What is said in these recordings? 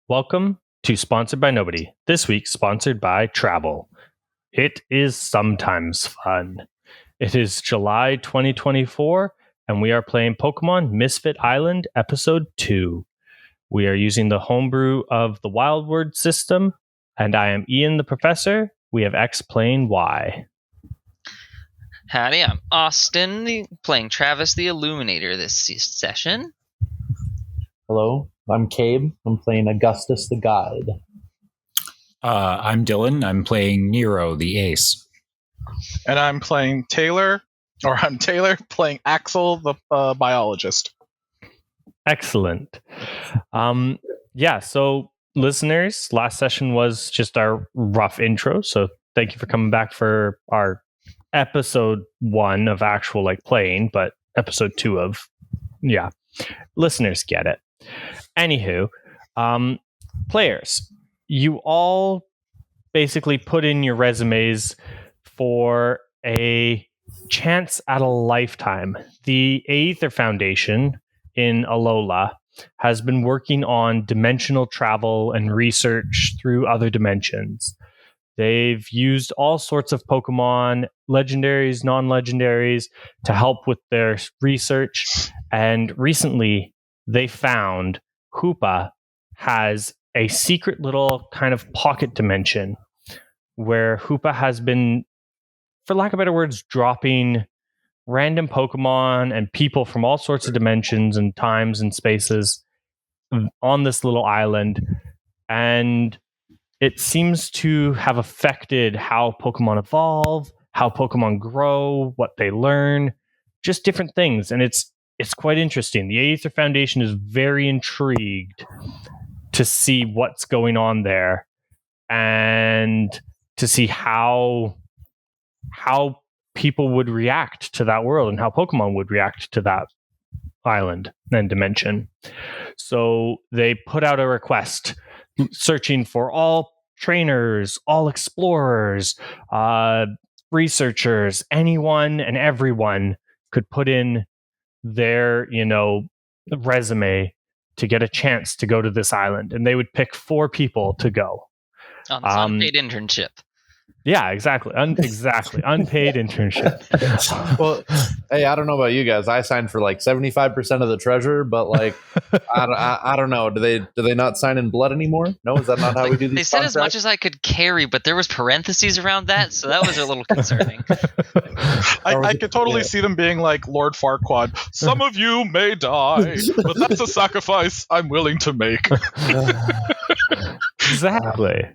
Welcome to Sponsored by Nobody. This week, sponsored by Travel. It is sometimes fun. It is July 2024, and we are playing Pokemon Misfit Island Episode 2. We are using the homebrew of the Wild Word system, and I am Ian the Professor. We have X playing Y. Howdy, I'm Austin, playing Travis the Illuminator this session. Hello, I'm Cabe. I'm playing Augustus the Guide. I'm Dylan. I'm playing Nero the Ace. And I'm Taylor, playing Axel the biologist. Excellent. So listeners, last session was just our rough intro. So thank you for coming back for our episode 1 of actual playing, but episode 2 of, listeners get it. Anywho, players, you all basically put in your resumes for a chance at a lifetime. The AEther Foundation in Alola has been working on dimensional travel and research through other dimensions. They've used all sorts of Pokemon, legendaries, non-legendaries, to help with their research. And recently, they found Hoopa has a secret little kind of pocket dimension where Hoopa has been, for lack of better words, dropping random Pokemon and people from all sorts of dimensions and times and spaces on this little island. And it seems to have affected how Pokemon evolve, how Pokemon grow, what they learn, just different things. And it's quite interesting. The AEther Foundation is very intrigued to see what's going on there and to see how people would react to that world and how Pokemon would react to that island and dimension. So they put out a request searching for all trainers, all explorers, researchers, anyone and everyone could put in their, resume to get a chance to go to this island. And they would pick 4 people to go. On this unpaid internship. Yeah, exactly. Unpaid internship. Well, hey, I don't know about you guys. I signed for 75% of the treasure, but I don't know. Do they not sign in blood anymore? No, is that not how we do these? They said contracts? as much as I could carry, but there was parentheses around that, so that was a little concerning. I could totally see them being like Lord Farquaad. Some of you may die, but that's a sacrifice I'm willing to make. Exactly.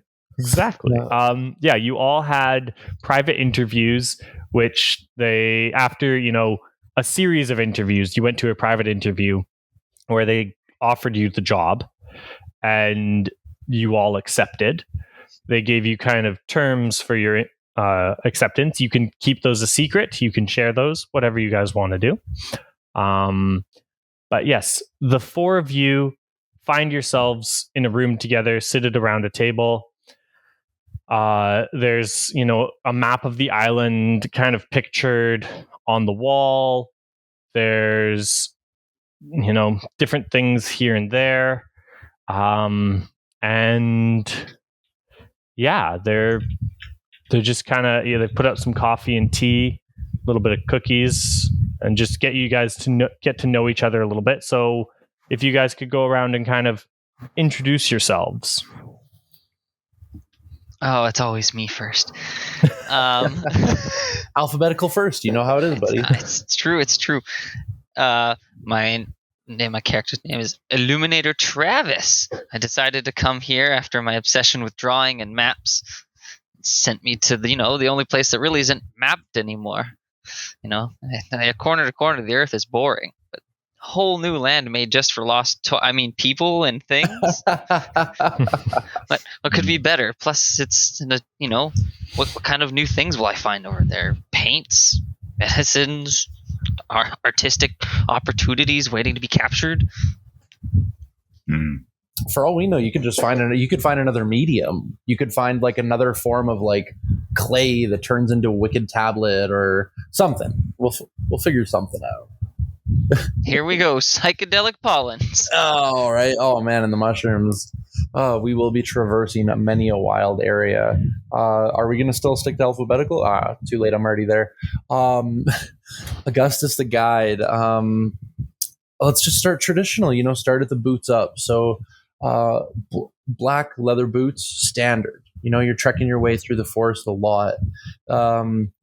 You all had private interviews, which after a series of interviews, you went to a private interview where they offered you the job and you all accepted. They gave you kind of terms for your acceptance. You can keep those a secret. You can share those, whatever you guys want to do. But yes, the 4 of you find yourselves in a room together, seated around a table. There's, a map of the island kind of pictured on the wall. There's, different things here and there. They're just kind of, they put out some coffee and tea, a little bit of cookies, and just get you guys to get to know each other a little bit. So if you guys could go around and kind of introduce yourselves. Oh, it's always me first. Alphabetical first. You know how it is, buddy. It's true. My character's name is Illuminator Travis. I decided to come here after my obsession with drawing and maps sent me to the only place that really isn't mapped anymore. Corner to corner, the Earth is boring, but whole new land made just for people and things. But what could be better? Plus, it's what kind of new things will I find over there? Paints, medicines, artistic opportunities waiting to be captured. For all we know, you could just find another medium. You could find another form of clay that turns into a wicked tablet or something. We'll figure something out. Here we go, psychedelic pollens. Oh, right. Oh, man, and the mushrooms. We will be traversing many a wild area. Are we going to still stick to alphabetical? Too late. I'm already there. Augustus the guide. Let's just start traditional. Start at the boots up. So, black leather boots, standard. You're trekking your way through the forest a lot,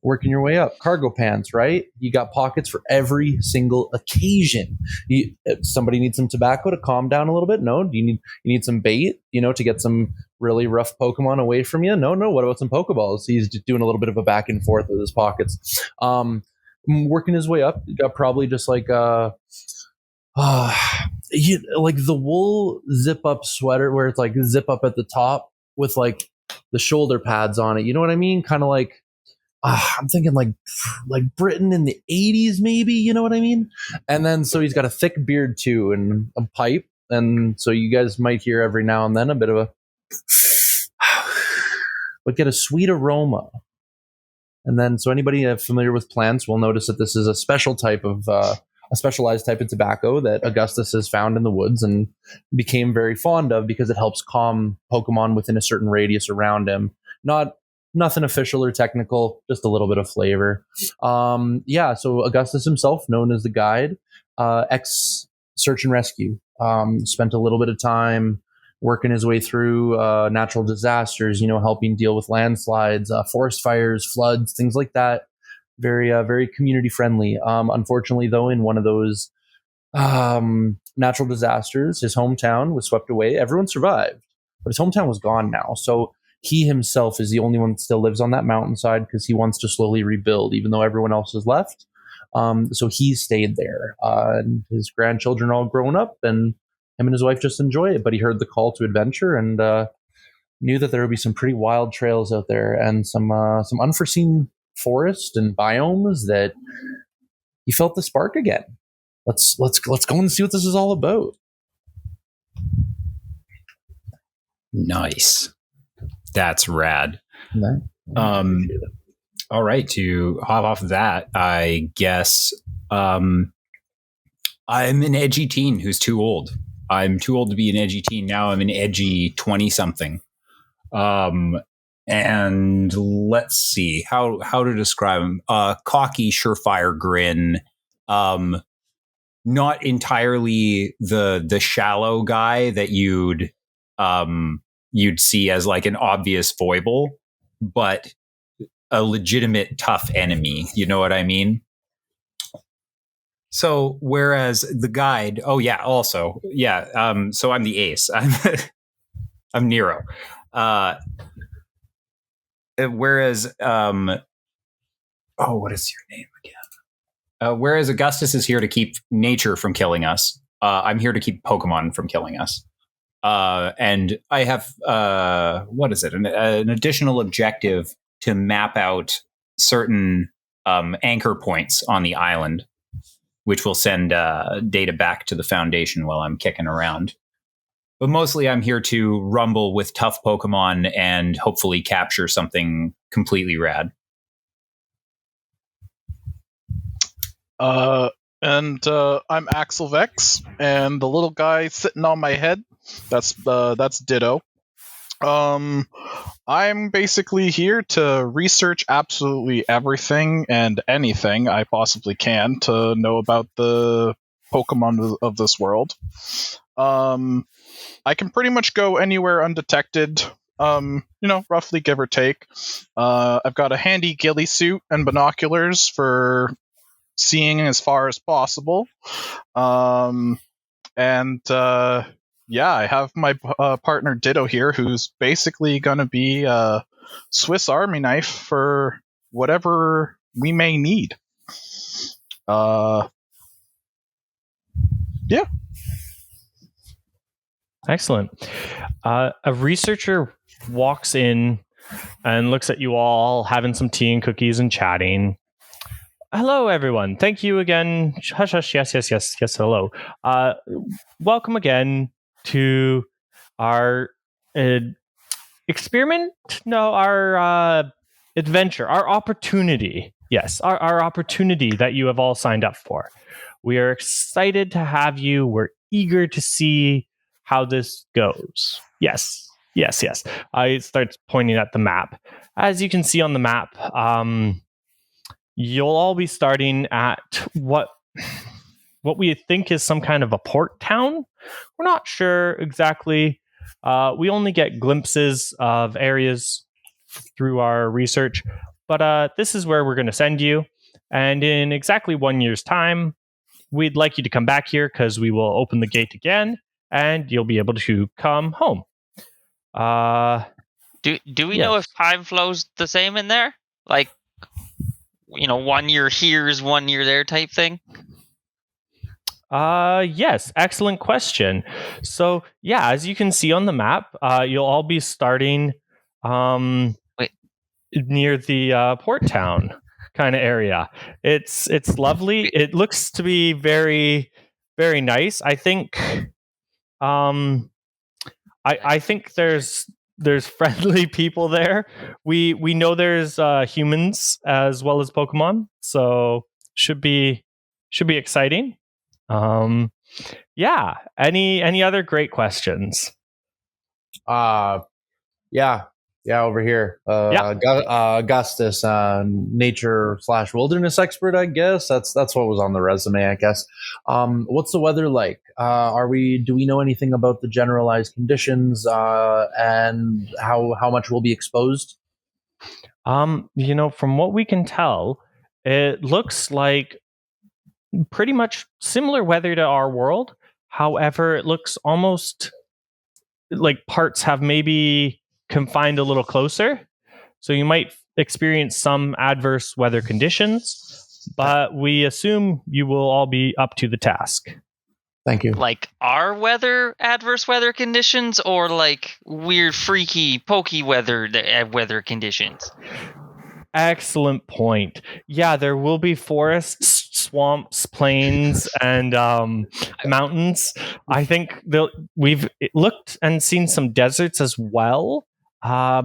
working your way up. Cargo pants, right? You got pockets for every single occasion. If somebody needs some tobacco to calm down a little bit? No. You need some bait, to get some really rough Pokemon away from you? No. What about some Pokeballs? He's just doing a little bit of a back and forth with his pockets. Working his way up, you got probably just like like the wool zip up sweater where it's like zip up at the top with like the shoulder pads on it. You know what I mean? Kind of like I'm thinking like Britain in the 80s, maybe. You know what I mean? And then so he's got a thick beard too and a pipe, and so you guys might hear every now and then a bit of a but get a sweet aroma. And then so anybody familiar with plants will notice that this is a special type of a specialized type of tobacco that Augustus has found in the woods and became very fond of because it helps calm Pokemon within a certain radius around him. Nothing official or technical, just a little bit of flavor. So Augustus himself, known as the guide, ex search and rescue, spent a little bit of time working his way through natural disasters, helping deal with landslides, forest fires, floods, things like that. Very, very community friendly. Unfortunately, though, in one of those natural disasters, his hometown was swept away. Everyone survived, but his hometown was gone now. So he himself is the only one that still lives on that mountainside because he wants to slowly rebuild, even though everyone else has left. So he stayed there. And his grandchildren are all grown up, and him and his wife just enjoy it. But he heard the call to adventure and knew that there would be some pretty wild trails out there and some unforeseen forest and biomes that he felt the spark again. Let's go and see what this is all about. Nice. That's rad. No. All right, to hop off of that, I guess I'm an edgy teen who's too old. I'm too old to be an edgy teen now. I'm an edgy 20-something. And let's see how to describe him. Cocky, surefire grin. Not entirely the shallow guy that you'd see as like an obvious foible, but a legitimate tough enemy. You know what I mean? So whereas the guide, so I'm the ace. I'm Nero. Whereas, what is your name again? Whereas Augustus is here to keep nature from killing us, I'm here to keep Pokemon from killing us. And I have, an additional objective to map out certain anchor points on the island, which will send data back to the Foundation while I'm kicking around. But mostly I'm here to rumble with tough Pokemon and hopefully capture something completely rad. I'm Axel Vex, and the little guy sitting on my head, that's Ditto. I'm basically here to research absolutely everything and anything I possibly can to know about the Pokemon of this world. I can pretty much go anywhere undetected, roughly give or take. I've got a handy ghillie suit and binoculars for seeing as far as possible. I have my partner Ditto here, who's basically going to be a Swiss Army knife for whatever we may need. Excellent. A researcher walks in and looks at you all having some tea and cookies and chatting. Hello, everyone. Thank you again. Hush, hush. Yes. Hello. Welcome again to our experiment. No, our adventure, our opportunity. Yes, our opportunity that you have all signed up for. We are excited to have you. We're eager to see how this goes. Yes. I start pointing at the map. As you can see on the map, you'll all be starting at what we think is some kind of a port town. We're not sure exactly. We only get glimpses of areas through our research, but this is where we're going to send you. And in exactly 1 year's time, we'd like you to come back here because we will open the gate again and you'll be able to come home. Do we know if time flows the same in there? Like, 1 year here is 1 year there type thing? Yes, excellent question. So, yeah, as you can see on the map, you'll all be starting near the port town kind of area. It's lovely. It looks to be very, very nice. I think I think there's friendly people there. We know there's humans as well as Pokemon, so should be exciting. Yeah. Any other great questions? Yeah, over here. Augustus, nature/wilderness expert, I guess. That's what was on the resume, I guess. What's the weather like? Do we know anything about the generalized conditions and how much we'll be exposed? From what we can tell, it looks like pretty much similar weather to our world. However, it looks almost like parts have maybe confined a little closer. So you might experience some adverse weather conditions, but we assume you will all be up to the task. Thank you. Like our adverse weather conditions, or like weird, freaky, pokey weather conditions? Excellent point. Yeah, there will be forests, swamps, plains, and mountains. I think we've looked and seen some deserts as well. I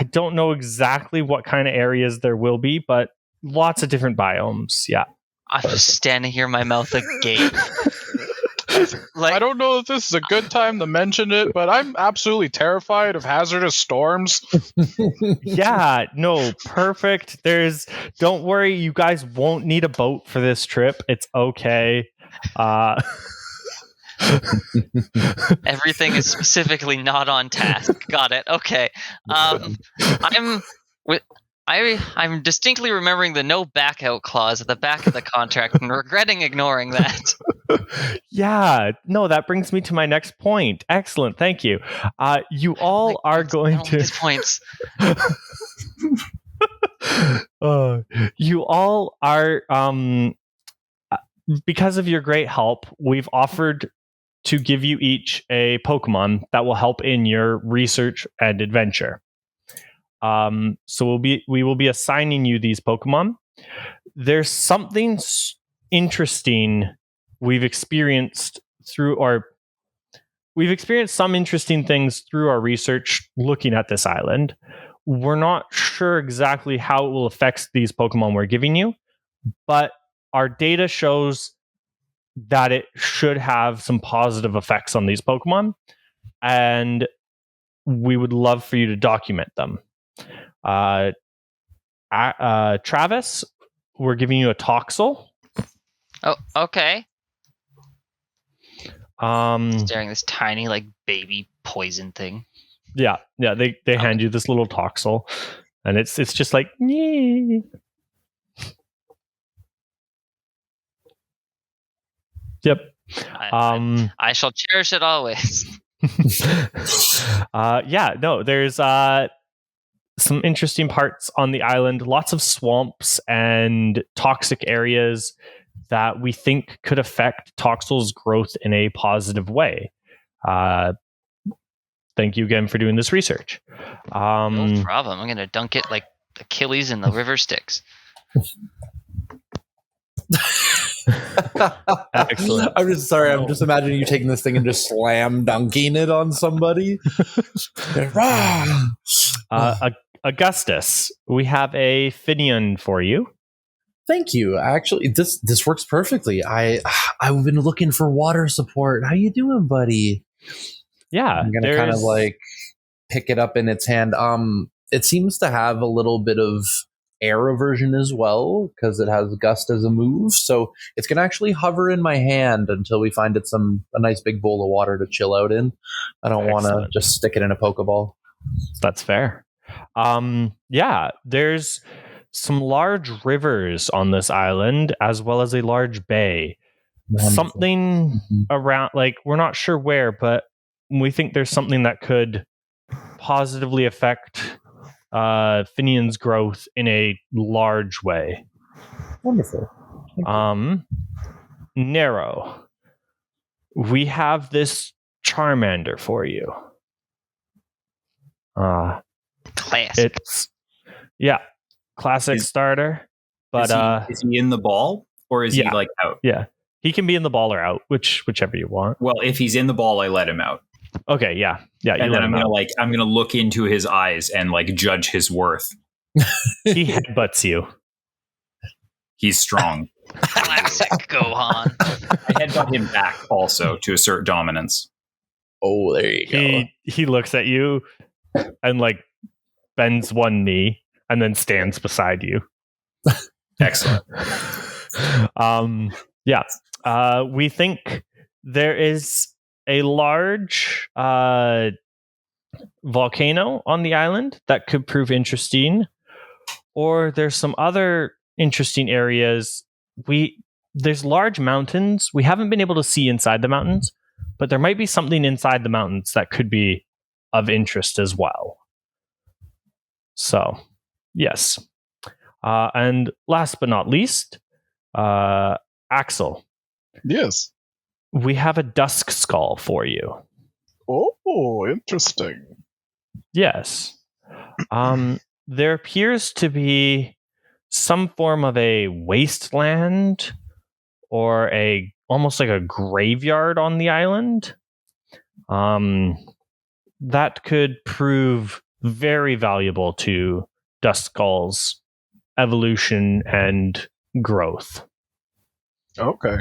don't know exactly what kind of areas there will be, but lots of different biomes. Yeah. I'm just standing here, my mouth agape. I don't know if this is a good time to mention it, but I'm absolutely terrified of hazardous storms. Yeah, no, perfect. Don't worry, you guys won't need a boat for this trip. It's okay. Everything is specifically not on task. Got it. Okay. I'm distinctly remembering the no back out clause at the back of the contract and regretting ignoring that. Yeah, no, that brings me to my next point. Excellent, thank you. You all are going to his points. You all are because of your great help, we've offered to give you each a Pokemon that will help in your research and adventure. So we will be assigning you these Pokemon. There's something interesting we've experienced some interesting things through our research looking at this island. We're not sure exactly how it will affect these Pokemon we're giving you, but our data shows that it should have some positive effects on these Pokemon, and we would love for you to document them. Travis, we're giving you a Toxel. Oh, okay. Staring this tiny like baby poison thing. Yeah. They hand you this little Toxel, and it's just like. Nyeh. Yep. I shall cherish it always. There's some interesting parts on the island, lots of swamps and toxic areas that we think could affect Toxel's growth in a positive way. Thank you again for doing this research. No problem. I'm going to dunk it like Achilles in the river Styx. Excellent. I'm just sorry. I'm just imagining you taking this thing and just slam dunking it on somebody. Augustus, we have a Finion for you. Thank you. Actually, this works perfectly. I've been looking for water support. How you doing, buddy? Yeah, I'm gonna kind of like pick it up in its hand. It seems to have a little bit of air aversion as well because it has gust as a move. So it's gonna actually hover in my hand until we find it a nice big bowl of water to chill out in. I don't want to just stick it in a Pokeball. That's fair. Yeah, there's some large rivers on this island as well as a large bay. Wonderful. Something around, like, we're not sure where, but we think there's something that could positively affect Finian's growth in a large way. Wonderful. Narrow. We have this Charmander for you. Classic. It's classic starter. But is he in the ball or is he like out? Yeah, he can be in the ball or out, whichever you want. Well, if he's in the ball, I let him out. Okay, yeah. And then I'm gonna look into his eyes and like judge his worth. He headbutts you. He's strong. Classic Gohan. I headbutt him back also to assert dominance. Oh, there you go. He looks at you and like bends one knee and then stands beside you. Excellent. We think there is a large volcano on the island that could prove interesting, or there's some other interesting areas. There's large mountains. We haven't been able to see inside the mountains, but there might be something inside the mountains that could be of interest as well. So, yes. And last but not least, Axel. Yes. We have a dusk skull for you. Oh, interesting. Yes. There appears to be some form of a wasteland or almost like a graveyard on the island. That could prove very valuable to dusk skull's evolution and growth. Okay.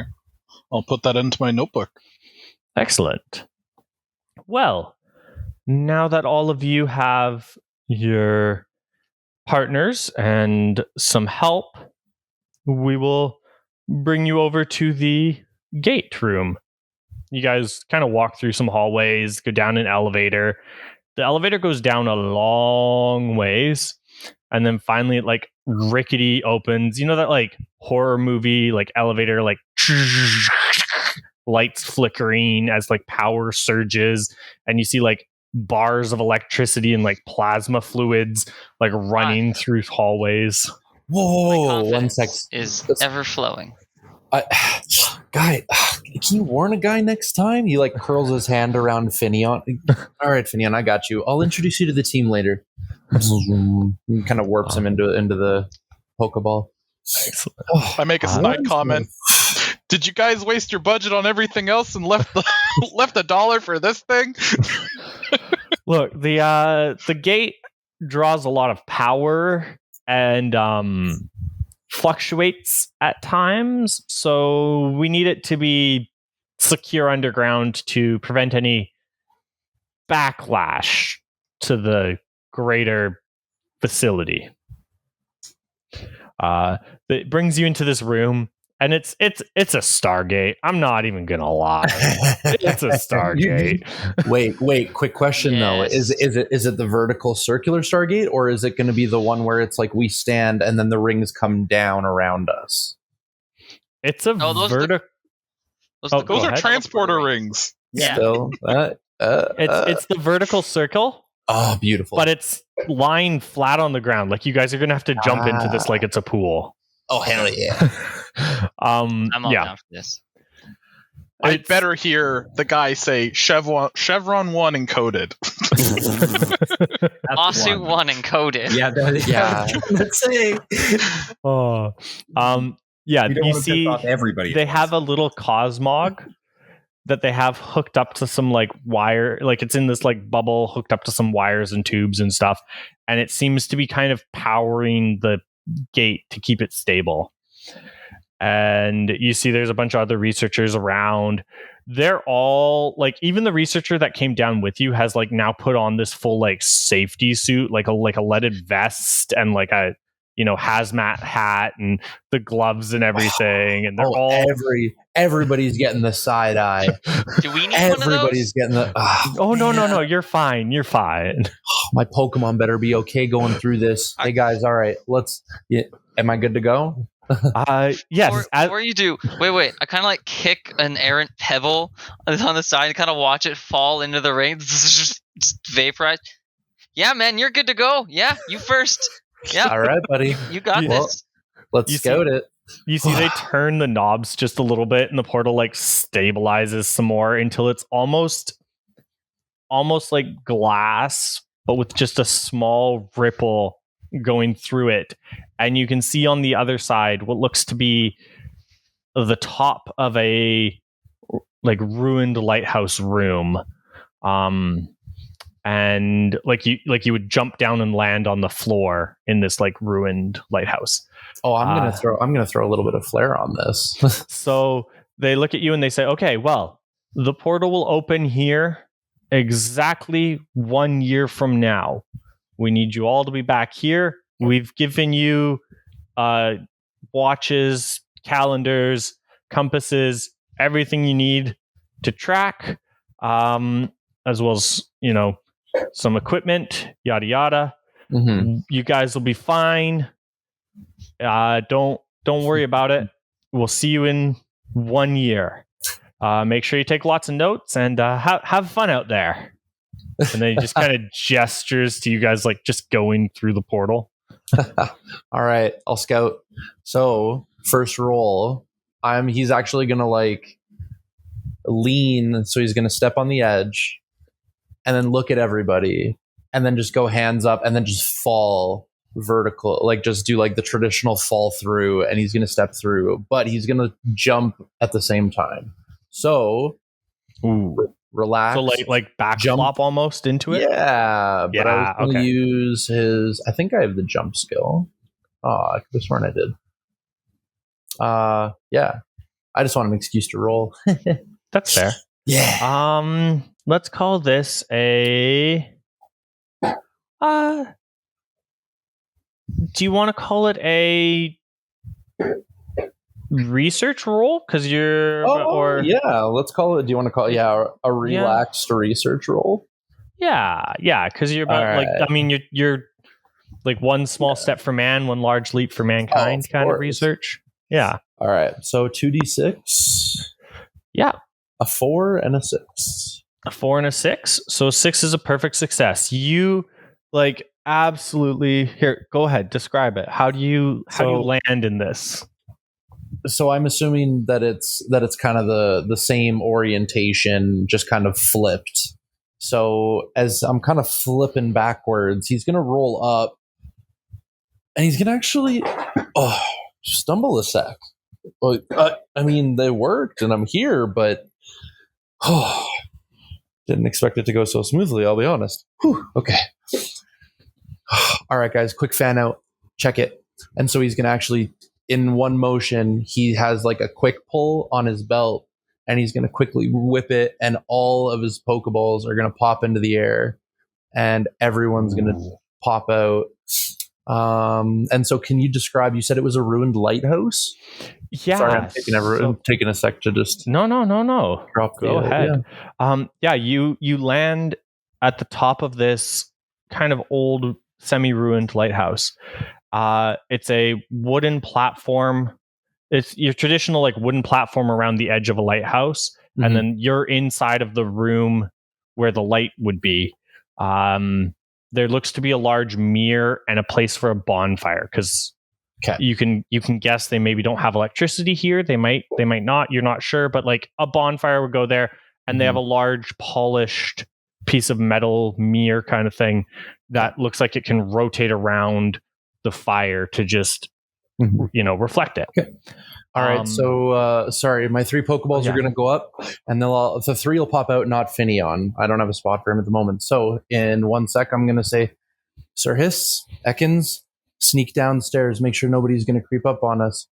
I'll put that into my notebook. Excellent. Well, now that all of you have your partners and some help, we will bring you over to the gate room. You guys kind of walk through some hallways, go down an elevator. The elevator goes down a long ways, and then finally it like rickety opens. You know that like horror movie like elevator, like lights flickering as like power surges, and you see like bars of electricity and like plasma fluids like running through hallways. Whoa, 1 sec. Is ever flowing. Guy, can you warn a guy next time? He like curls his hand around Finian. All right, Finian, I got you. I'll introduce you to the team later. Kind of warps him into the Pokeball. I make a snide comment. Did you guys waste your budget on everything else and left $1 for this thing? Look, the gate draws a lot of power and fluctuates at times, so we need it to be secure underground to prevent any backlash to the greater facility. It brings you into this room, and it's a Stargate. I'm not even gonna lie. It's a Stargate. Wait, quick question though. Is it the vertical circular Stargate, or is it going to be the one where it's like we stand and then the rings come down around us? It's a vertical. Those are transporter rings. Yeah. Still, it's the vertical circle. Oh, beautiful. But it's lying flat on the ground. Like you guys are gonna have to jump into this like it's a pool. Oh hell yeah! I'm all down for this. I'd better hear the guy say Chevron 1 encoded. Lawsuit 1 encoded. Yeah. Let's say. You see, everybody. They have a little Cosmog that they have hooked up to some like wire, like it's in this like bubble hooked up to some wires and tubes and stuff, and it seems to be kind of powering the gate to keep it stable. And you see there's a bunch of other researchers around. they're all like, even the researcher that came down with you has like now put on this full like safety suit, like a leaded vest and like a hazmat hat and the gloves and everything, and they're all everybody's getting the side eye. Do we need one of those? Everybody's getting the. Oh no, you're fine. You're fine. My Pokemon better be okay going through this. Hey guys, all right, am I good to go? Yes. Before you do, wait. I kind of like kick an errant pebble on the side and kind of watch it fall into the ring. Just vaporize. Yeah, man, you're good to go. Yeah, you first. Yeah. All right, buddy. You got this. Let's scout it. You see they turn the knobs just a little bit and the portal like stabilizes some more until it's almost like glass, but with just a small ripple going through it. And you can see on the other side what looks to be the top of a like ruined lighthouse room. And like you would jump down and land on the floor in this like ruined lighthouse. Oh, I'm gonna throw a little bit of flair on this. So they look at you and they say, okay, well, the portal will open here exactly 1 year from now. We need you all to be back here. We've given you watches, calendars, compasses, everything you need to track, as well as, some equipment, yada, yada. Mm-hmm. You guys will be fine. Don't worry about it. We'll see you in 1 year. Make sure you take lots of notes and have fun out there. And then he just kind of gestures to you guys, like just going through the portal. All right, I'll scout. So first roll, he's actually gonna like lean, so he's gonna step on the edge, and then look at everybody, and then just go hands up, and then just fall vertical, like just do like the traditional fall through, and he's gonna step through, but he's gonna jump at the same time. So relax. So like back jump flop almost into it. Yeah, but I was going to okay. use his. I think I have the jump skill. I could have sworn I did. Yeah, I just want an excuse to roll. That's fair. Yeah. Let's call this a. Do you want to call it a research roll? Because you're yeah, let's call it. Do you want to call it a relaxed research roll? Yeah, because you're about right. like, I mean, you're like one small step for man, one large leap for mankind kind of research. Yeah. All right. So 2d6. Yeah. A 4 and a 6. A 4 and a 6. So 6 is a perfect success. You like absolutely here. Go ahead. Describe it. How do you land in this? So I'm assuming that it's kind of the same orientation, just kind of flipped. So as I'm kind of flipping backwards, he's going to roll up, and he's going to actually stumble a sec. Well, I mean, they worked, and I'm here, but didn't expect it to go so smoothly, I'll be honest. Whew, okay. All right, guys, quick fan out. Check it. And so he's going to actually, in one motion, he has like a quick pull on his belt, and he's going to quickly whip it, and all of his Pokeballs are going to pop into the air, and everyone's going to pop out. And so can you describe, you said it was a ruined lighthouse? Yeah. Sorry, I'm taking a sec to just... No. Drop Go ahead. You land at the top of this kind of old semi-ruined lighthouse. It's a wooden platform. It's your traditional like wooden platform around the edge of a lighthouse, and then you're inside of the room where the light would be. There looks to be a large mirror and a place for a bonfire, because you can guess they maybe don't have electricity here. They might not. You're not sure, but like a bonfire would go there, and they have a large polished piece of metal mirror kind of thing that looks like it can rotate around the fire to just reflect it. Okay. All right. So sorry, my 3 Pokeballs are going to go up, and the 3 will pop out, not Finneon. I don't have a spot for him at the moment. So in 1 sec, I'm going to say, Sir Hiss, Ekans, sneak downstairs. Make sure nobody's going to creep up on us.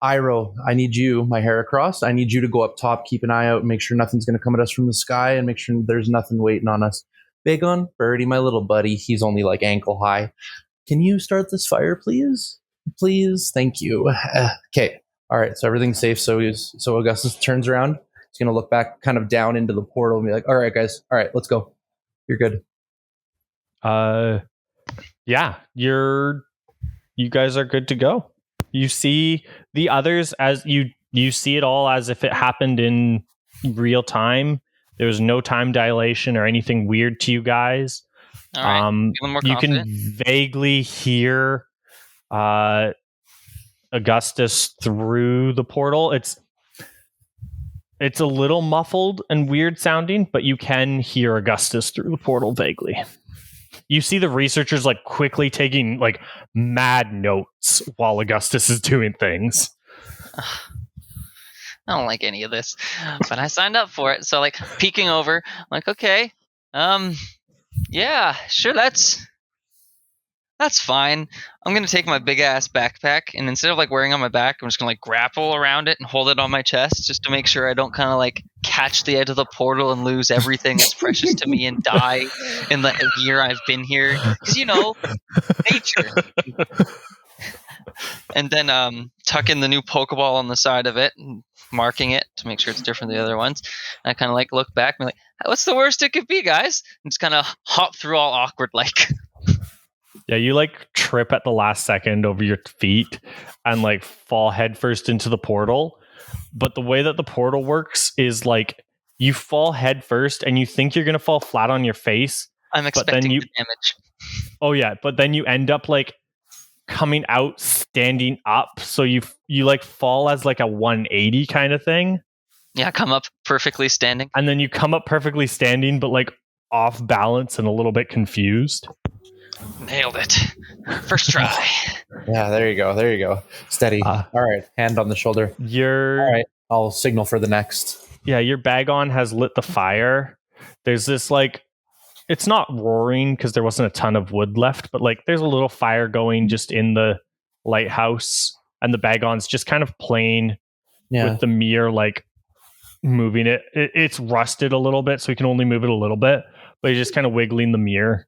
Iroh, I need you, my hair across. I need you to go up top, keep an eye out, and make sure nothing's going to come at us from the sky, and make sure there's nothing waiting on us. Bagon, Birdie, my little buddy, he's only like ankle high. Can you start this fire, please? Please, thank you. Okay, all right. So everything's safe. So Augustus turns around. He's going to look back, kind of down into the portal, and be like, "All right, guys. All right, let's go. You're good." Yeah, you guys are good to go. You see the others as you see it all as if it happened in real time. There was no time dilation or anything weird to you guys. All right. Feeling more You confident. can vaguely hear Augustus through the portal. It's a little muffled and weird sounding, but you can hear Augustus through the portal vaguely. You see the researchers like quickly taking like mad notes while Augustus is doing things. I don't like any of this, but I signed up for it. So like peeking over, I'm like, okay, yeah, sure, that's fine. I'm gonna take my big ass backpack, and instead of like wearing it on my back, I'm just gonna like grapple around it and hold it on my chest, just to make sure I don't kind of like catch the edge of the portal and lose everything that's precious to me and die in the year I've been here. Because nature. And then tuck in the new Pokeball on the side of it, and marking it to make sure it's different than the other ones. And I kind of like look back and be like, what's the worst it could be, guys? And just kind of hop through all awkward like. Yeah, you like trip at the last second over your feet and like fall headfirst into the portal. But the way that the portal works is like you fall headfirst and you think you're gonna fall flat on your face. I'm expecting the damage. Oh yeah, but then you end up like coming out standing up, so you like fall as like a 180 kind of thing. Yeah, come up perfectly standing. And then you come up perfectly standing, but like off balance and a little bit confused. Nailed it. First try. Yeah, there you go. Steady. All right, hand on the shoulder. All right, I'll signal for the next. Yeah, your Bagon has lit the fire. There's this like, it's not roaring because there wasn't a ton of wood left, but like there's a little fire going just in the lighthouse, and the Bagon's just kind of playing with the mirror, like moving it. It's rusted a little bit, so he can only move it a little bit, but he's just kind of wiggling the mirror.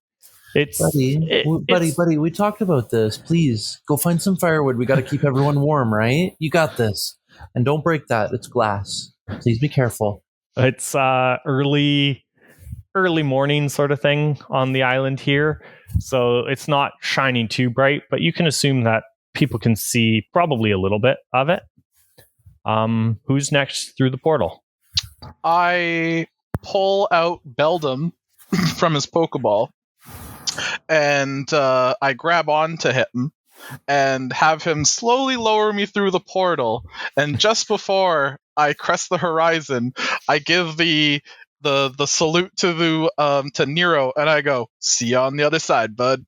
Buddy, we talked about this. Please go find some firewood. We got to keep everyone warm, right? You got this. And don't break that. It's glass. Please be careful. It's early morning sort of thing on the island here. So it's not shining too bright, but you can assume that people can see probably a little bit of it. Who's next through the portal? I pull out Beldum from his Pokeball, and I grab onto him and have him slowly lower me through the portal. And just before I crest the horizon, I give the salute to Nero, and I go, "See you on the other side, bud."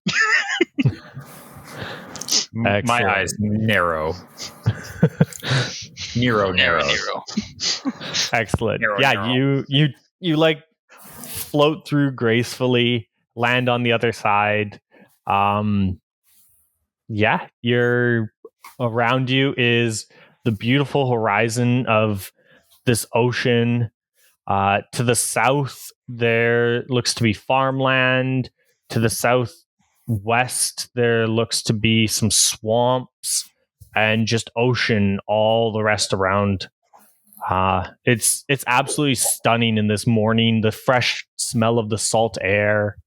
My eyes narrow. Narrow. Excellent. Nero. You like float through gracefully, land on the other side. You're around you is the beautiful horizon of this ocean. To the south, there looks to be farmland. To the southwest, there looks to be some swamps and just ocean all the rest around. It's absolutely stunning in this morning. The fresh smell of the salt air.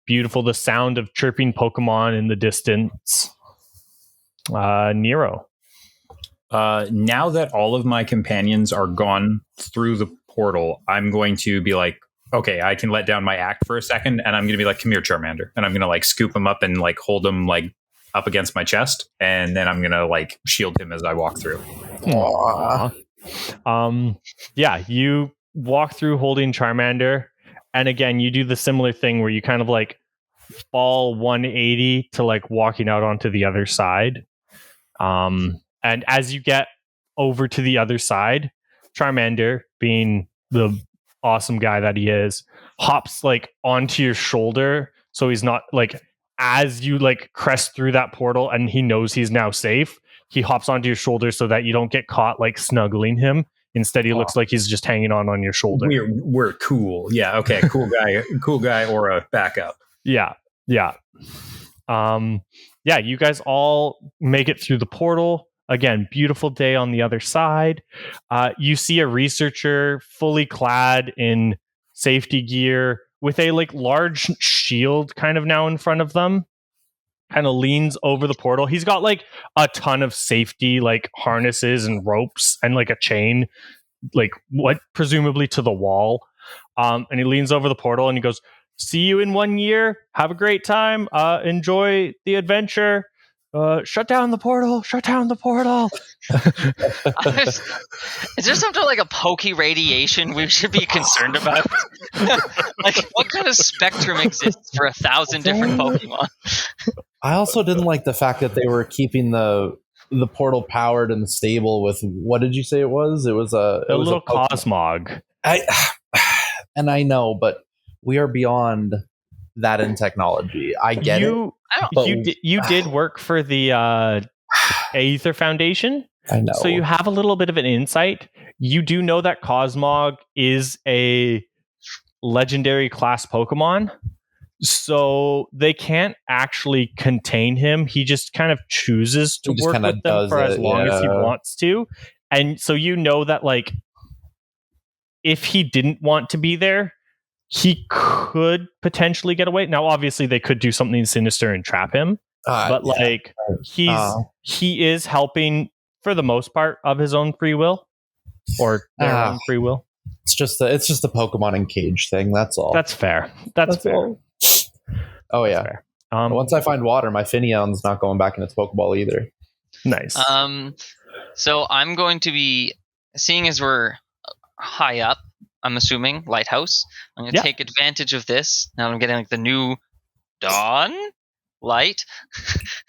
Beautiful. The sound of chirping Pokemon in the distance. Nero. Now that all of my companions are gone through the portal, I'm going to be like, okay, I can let down my act for a second, and I'm going to be like, come here, Charmander. And I'm going to like scoop him up and like hold him like up against my chest, and then I'm going to like shield him as I walk through. Aww. You walk through holding Charmander, and again, you do the similar thing where you kind of like fall 180 to like walking out onto the other side. And as you get over to the other side, Charmander, being the awesome guy that he is, hops like onto your shoulder. So he's not like, as you like crest through that portal and he knows he's now safe, he hops onto your shoulder so that you don't get caught like snuggling him. Instead, he looks like he's just hanging on your shoulder. We're cool. Yeah. Okay. Cool guy or a backup. Yeah. You guys all make it through the portal. Again, beautiful day on the other side. You see a researcher fully clad in safety gear with a like large shield kind of now in front of them. Kind of leans over the portal. He's got like a ton of safety like harnesses and ropes and like a chain, like what presumably to the wall. And he leans over the portal and he goes, "See you in 1 year. Have a great time. Enjoy the adventure. Shut down the portal. Shut down the portal." Is there something like a pokey radiation we should be concerned about? Like, what kind of spectrum exists for 1,000 different Pokemon? I also didn't like the fact that they were keeping the portal powered and stable with, what did you say it was? It was a little Cosmog. I know, but we are beyond that in technology. I get it. You did work for the AEther Foundation. I know. So you have a little bit of an insight. You do know that Cosmog is a legendary class Pokemon. So they can't actually contain him. He just kind of chooses to work with them for as long as he wants to. And so you know that, like, if he didn't want to be there, he could potentially get away. Now, obviously, they could do something sinister and trap him. He is helping for the most part of his own free will, or their own free will. It's just the Pokemon and cage thing. That's all. That's fair. That's fair. All. Oh yeah. Fair. Once I find water, my Finneon's not going back in its Pokeball either. Nice. So I'm going to be, seeing as we're high up, I'm assuming lighthouse, I'm going to take advantage of this. Now I'm getting like the new dawn light.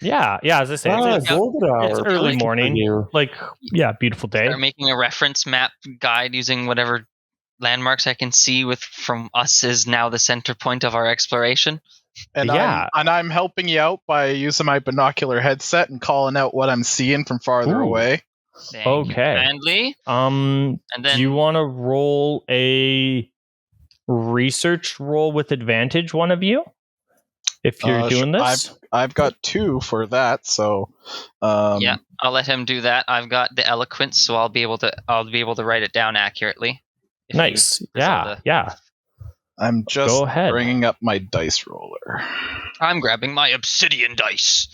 Yeah. As I say, it's early morning. Like, beautiful day. Start making a reference map guide using whatever landmarks I can see from us is now the center point of our exploration. And I'm helping you out by using my binocular headset and calling out what I'm seeing from farther away. Thank you kindly. And then, do you want to roll a research roll with advantage, one of you? If you're doing this, I've got 2 for that. So, I'll let him do that. I've got the eloquence, so I'll be able to write it down accurately. Nice. Yeah. I'm just bringing up my dice roller. I'm grabbing my obsidian dice.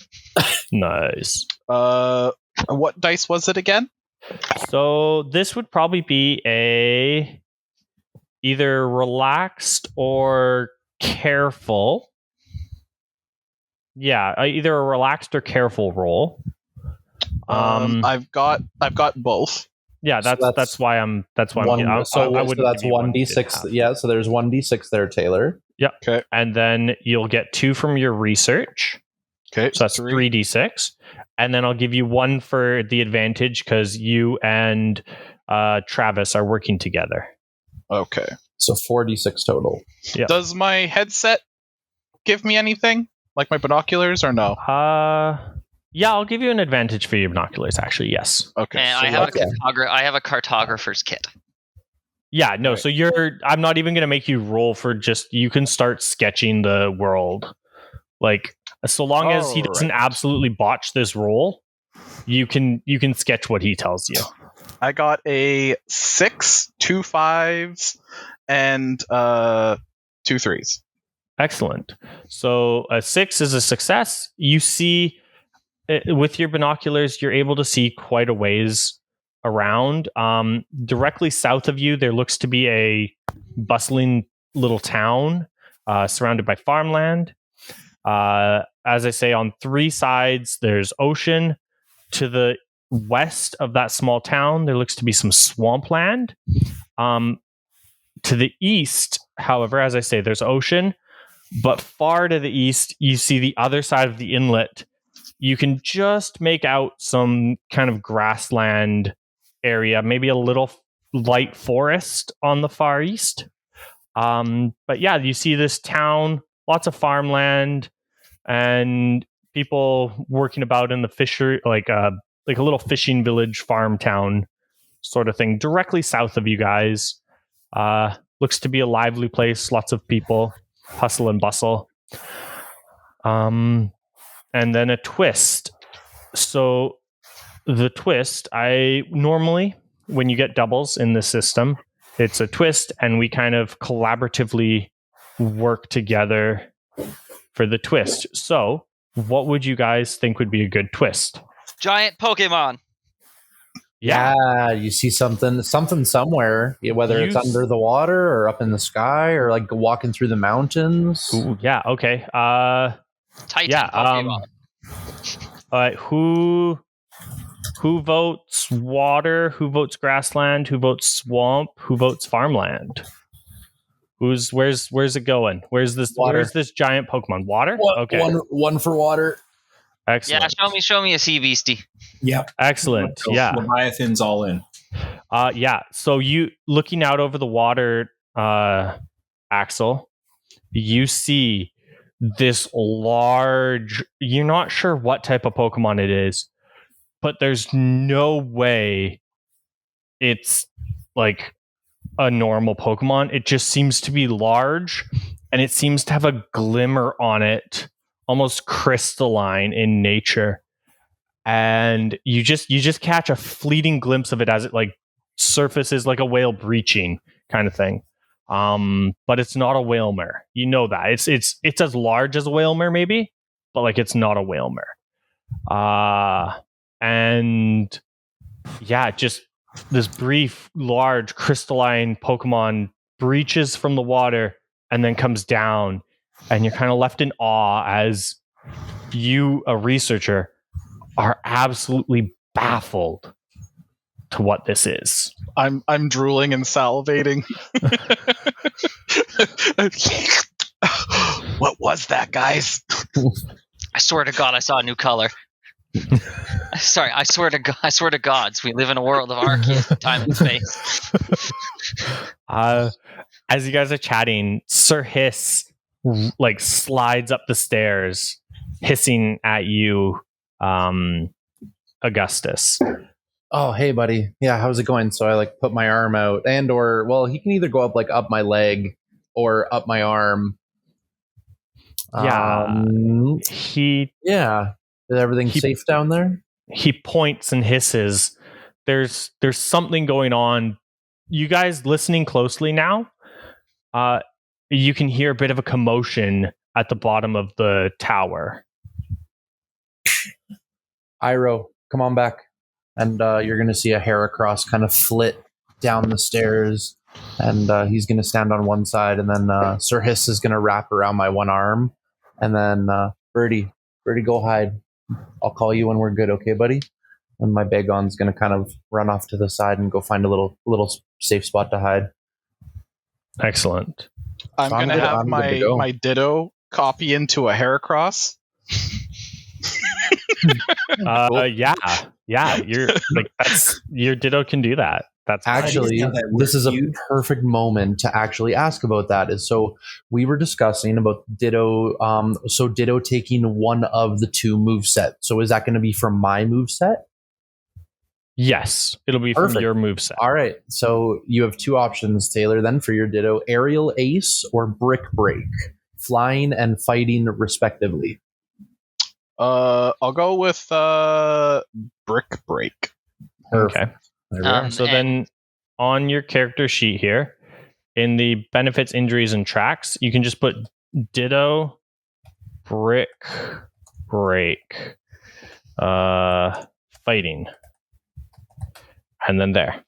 Nice. What dice was it again? So this would probably be either relaxed or careful. Yeah, either a relaxed or careful roll. I've got both. Yeah, that's why I'm. That's why one, I'm. So that's 1d6. Yeah, so there's 1d6 there, Taylor. Yeah. Okay. And then you'll get 2 from your research. Okay. So that's 3d6, and then I'll give you 1 for the advantage because you and Travis are working together. Okay. So 4d6 total. Yeah. Does my headset give me anything, like my binoculars, or no? Yeah, I'll give you an advantage for your binoculars. Actually, yes. Okay. And I have a cartographer's kit. Yeah, no. Right. So I'm not even going to make you roll for just. You can start sketching the world, like so long as he doesn't absolutely botch this roll, you can sketch what he tells you. I got a 6, 2 5s, and 2 3s. Excellent. So a 6 is a success. You see. With your binoculars, you're able to see quite a ways around. Directly south of you, there looks to be a bustling little town surrounded by farmland. As I say, on 3 sides, there's ocean. To the west of that small town, there looks to be some swampland. To the east, however, as I say, there's ocean. But far to the east, you see the other side of the inlet. You can just make out some kind of grassland area, maybe a little light forest on the far east. But yeah, you see this town, lots of farmland, and people working about in the fishery, like like a little fishing village, farm town sort of thing, directly south of you guys. Looks to be a lively place, lots of people, hustle and bustle. And then a twist. So the twist, I normally, when you get doubles in the system, it's a twist, and we kind of collaboratively work together for the twist. So what would you guys think would be a good twist? Giant Pokemon. Yeah, you see something somewhere, whether it's under the water or up in the sky or like walking through the mountains. Ooh, yeah, okay. Titan Pokemon. All right, who votes water? Who votes grassland? Who votes swamp? Who votes farmland? Where's it going? Where's this giant Pokemon? Water? Okay. One for water. Excellent. Yeah, show me a sea beastie. Yep. Excellent. Yeah. Leviathan's all in. Yeah. So you looking out over the water, Axel, you see this large, you're not sure what type of Pokemon it is, but there's no way it's like a normal Pokemon. It just seems to be large, and it seems to have a glimmer on it, almost crystalline in nature. And you just catch a fleeting glimpse of it as it like surfaces like a whale breaching kind of thing. But it's not a whalmer. You know that. It's as large as a whalmer maybe, but like it's not a whalmer. And yeah, just this brief, large, crystalline Pokemon breaches from the water and then comes down, and you're kind of left in awe as you, a researcher, are absolutely baffled to what this is. I'm drooling and salivating. What was that, guys? I swear to God, I saw a new color. Sorry, I swear to gods, we live in a world of Arceus, time and space. As you guys are chatting, Sir Hiss like slides up the stairs, hissing at you, Augustus. Oh, hey, buddy. Yeah, how's it going? So I like put my arm out, and or well, he can either go up like up my leg or up my arm. Yeah, Is everything safe down there? He points and hisses. There's something going on. You guys listening closely now, you can hear a bit of a commotion at the bottom of the tower. Iroh, come on back. And you're going to see a Heracross kind of flit down the stairs. And he's going to stand on one side. And then Sir Hiss is going to wrap around my one arm. And then Birdie, go hide. I'll call you when we're good, okay, buddy? And my Bagon's going to kind of run off to the side and go find a little safe spot to hide. Excellent. I'm going to have my Ditto copy into a Heracross. Yeah, you're like your Ditto can do that. That's actually this is a perfect moment to actually ask about that. Is so we were discussing about Ditto. So Ditto taking one of the two moveset. So is that going to be from my moveset? Yes, it'll be from your moveset. All right. So you have two options, Taylor. Then for your Ditto, Aerial Ace or Brick Break, flying and fighting respectively. I'll go with Brick Break. Perfect. Okay. So then on your character sheet here, in the benefits, injuries, and tracks, you can just put Ditto Brick Break fighting. And then there.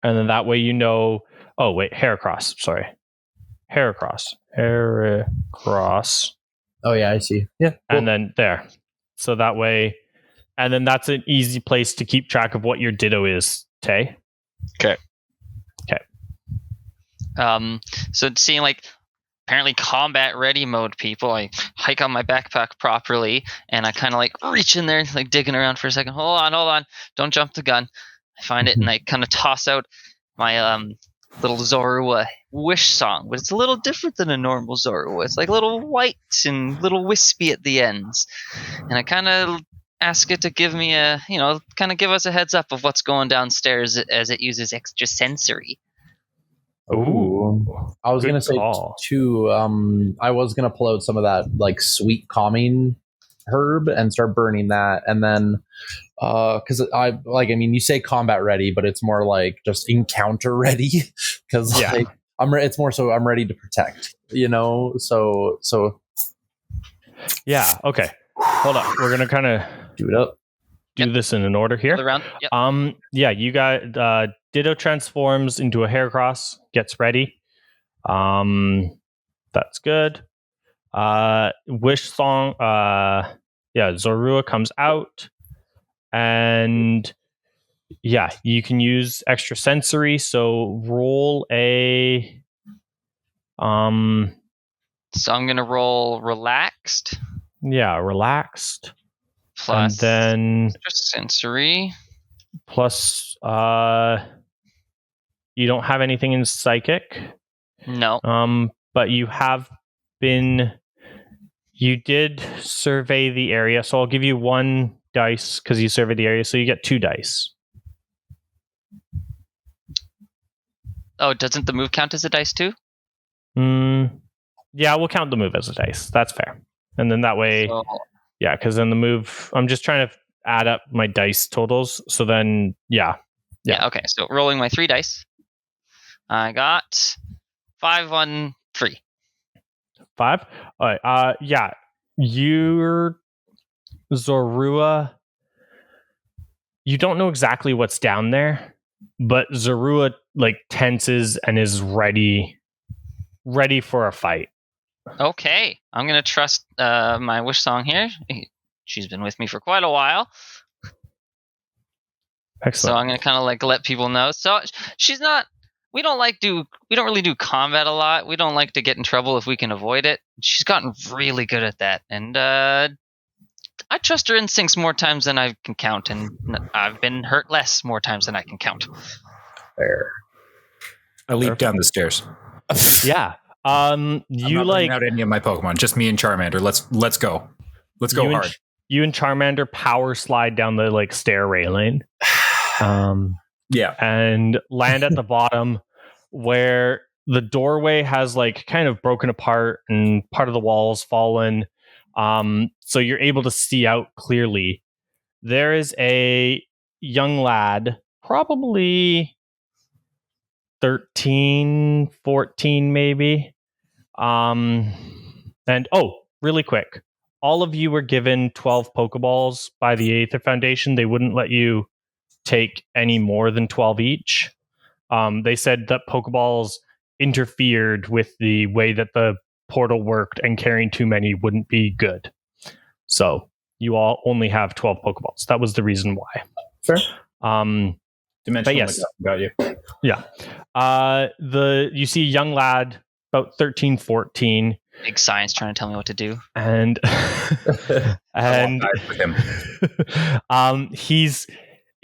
And then that way you know... Oh, wait. Heracross. Sorry. Heracross. Oh, yeah, I see. Yeah. Cool. And then there. So that way... And then that's an easy place to keep track of what your Ditto is, Tay. Okay. So seeing like apparently combat ready mode people, I hike on my backpack properly and I kind of like reach in there, like digging around for a second. Hold on. Don't jump the gun. I find it and I kind of toss out my little Zorua wish song, but it's a little different than a normal Zorua. It's like a little white and little wispy at the ends. And I kind of ask it to give me kind of give us a heads up of what's going downstairs as it uses extra sensory. Ooh. I was Good gonna say call. too. I was gonna pull out some of that like sweet calming herb and start burning that, and then because you say combat ready, but it's more like just encounter ready because Yeah. like it's more so I'm ready to protect. So Yeah. Okay. Hold up. We're gonna kind of do it up. do this in an order here. Another round. Yep. Yeah. You got Ditto transforms into a Heracross. Gets ready. That's good. Wish Song. Zorua comes out, and yeah, you can use extra sensory. So roll a. So I'm gonna roll relaxed Yeah, relaxed, plus and then extra sensory. plus. You don't have anything in psychic. No. But you have been. You did survey the area, so I'll give you 1 dice because you surveyed the area, so you get 2 dice. Oh, doesn't the move count as a dice too? Yeah, we'll count the move as a dice. That's fair. And then that way, yeah, because then the move. I'm just trying to add up my dice totals. So then, yeah. Okay, so rolling my 3 dice. I got 5, 1, 3. 5. All right. Yeah. Your Zorua. You don't know exactly what's down there, but Zorua like tenses and is ready for a fight. Okay, I'm gonna trust my wish song here. She's been with me for quite a while. Excellent. So I'm gonna kind of like let people know. So she's not. We don't really do combat a lot. We don't like to get in trouble if we can avoid it. She's gotten really good at that, and I trust her instincts more times than I can count, and I've been hurt less more times than I can count. Fair. I leap down the stairs. Yeah. You I'm not like bringing out any of my Pokemon, just me and Charmander. Let's go. Let's go hard. You and Charmander power slide down the like stair railing. Yeah. And land at the bottom where the doorway has like kind of broken apart and part of the walls fallen. So you're able to see out clearly. There is a young lad, probably 13, 14 maybe. And really quick. All of you were given 12 Pokeballs by the AEther Foundation. They wouldn't let you take any more than 12 each. They said that Pokeballs interfered with the way that the portal worked, and carrying too many wouldn't be good. So you all only have 12 Pokeballs. That was the reason why. Fair. Dimensional yes. got you. Yeah. You see a young lad, about 13, 14. Big science trying to tell me what to do. And and with him.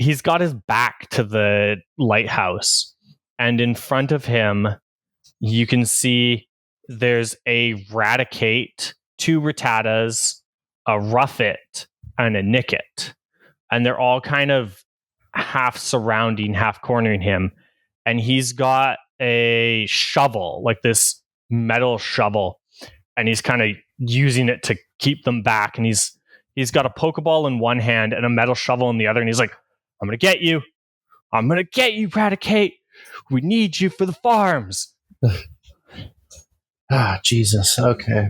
He's got his back to the lighthouse, and in front of him, you can see there's a Raticate, 2 Rattatas, a Ruffit, and a Nickit. And they're all kind of half surrounding, half cornering him. And he's got a shovel, like this metal shovel, and he's kind of using it to keep them back. And he's got a Pokeball in one hand and a metal shovel in the other, and he's like, I'm going to get you. I'm going to get you, Raticate. We need you for the farms. Jesus. Okay.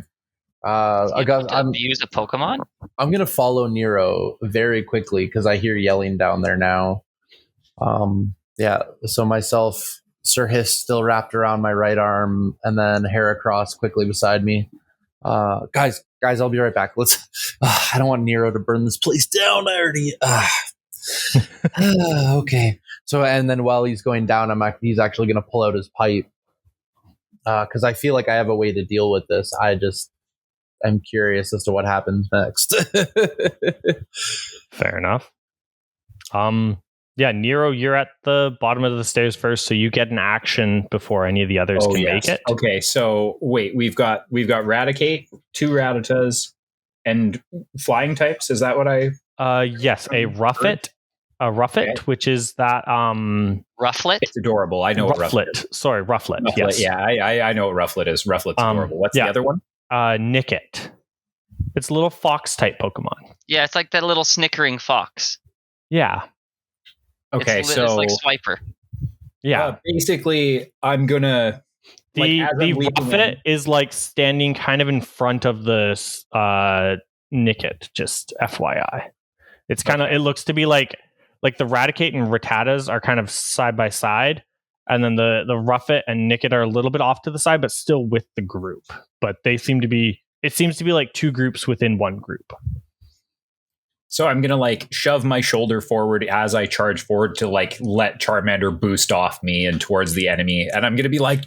I'm use a Pokemon. I'm going to follow Nero very quickly because I hear yelling down there now. Yeah. So myself, Sir Hiss still wrapped around my right arm, and then Heracross quickly beside me. Guys, I'll be right back. I don't want Nero to burn this place down. I already. Okay. So, and then while he's going down, he's actually going to pull out his pipe because I feel like I have a way to deal with this. I'm curious as to what happens next. Fair enough. Yeah, Nero, you're at the bottom of the stairs first, so you get an action before any of the others can make it. Okay, so wait, we've got Raticate, 2 Rattatas, and flying types. Is that what I Yes, a ruffet. A ruffet, Okay. which is that Rufflet? It's adorable. I know what rufflet is. rufflet. Sorry, rufflet. Rufflet, Yes. yeah, I know what rufflet is. Rufflet's adorable. What's yeah. the other one? Nickit. It's a little fox type Pokemon. Yeah, it's like that little snickering fox. Yeah. Okay, it's so like Swiper. Yeah. basically, I'm gonna the as I'm the leaping ruffet in- is like standing kind of in front of the Nickit, just FYI. It's kind of, it looks to be like the Raticate and Rattatas are kind of side by side, and then the Ruffet and Nickit are a little bit off to the side, but still with the group. But it seems to be like two groups within one group. So I'm gonna like shove my shoulder forward as I charge forward to like let Charmander boost off me and towards the enemy, and I'm gonna be like,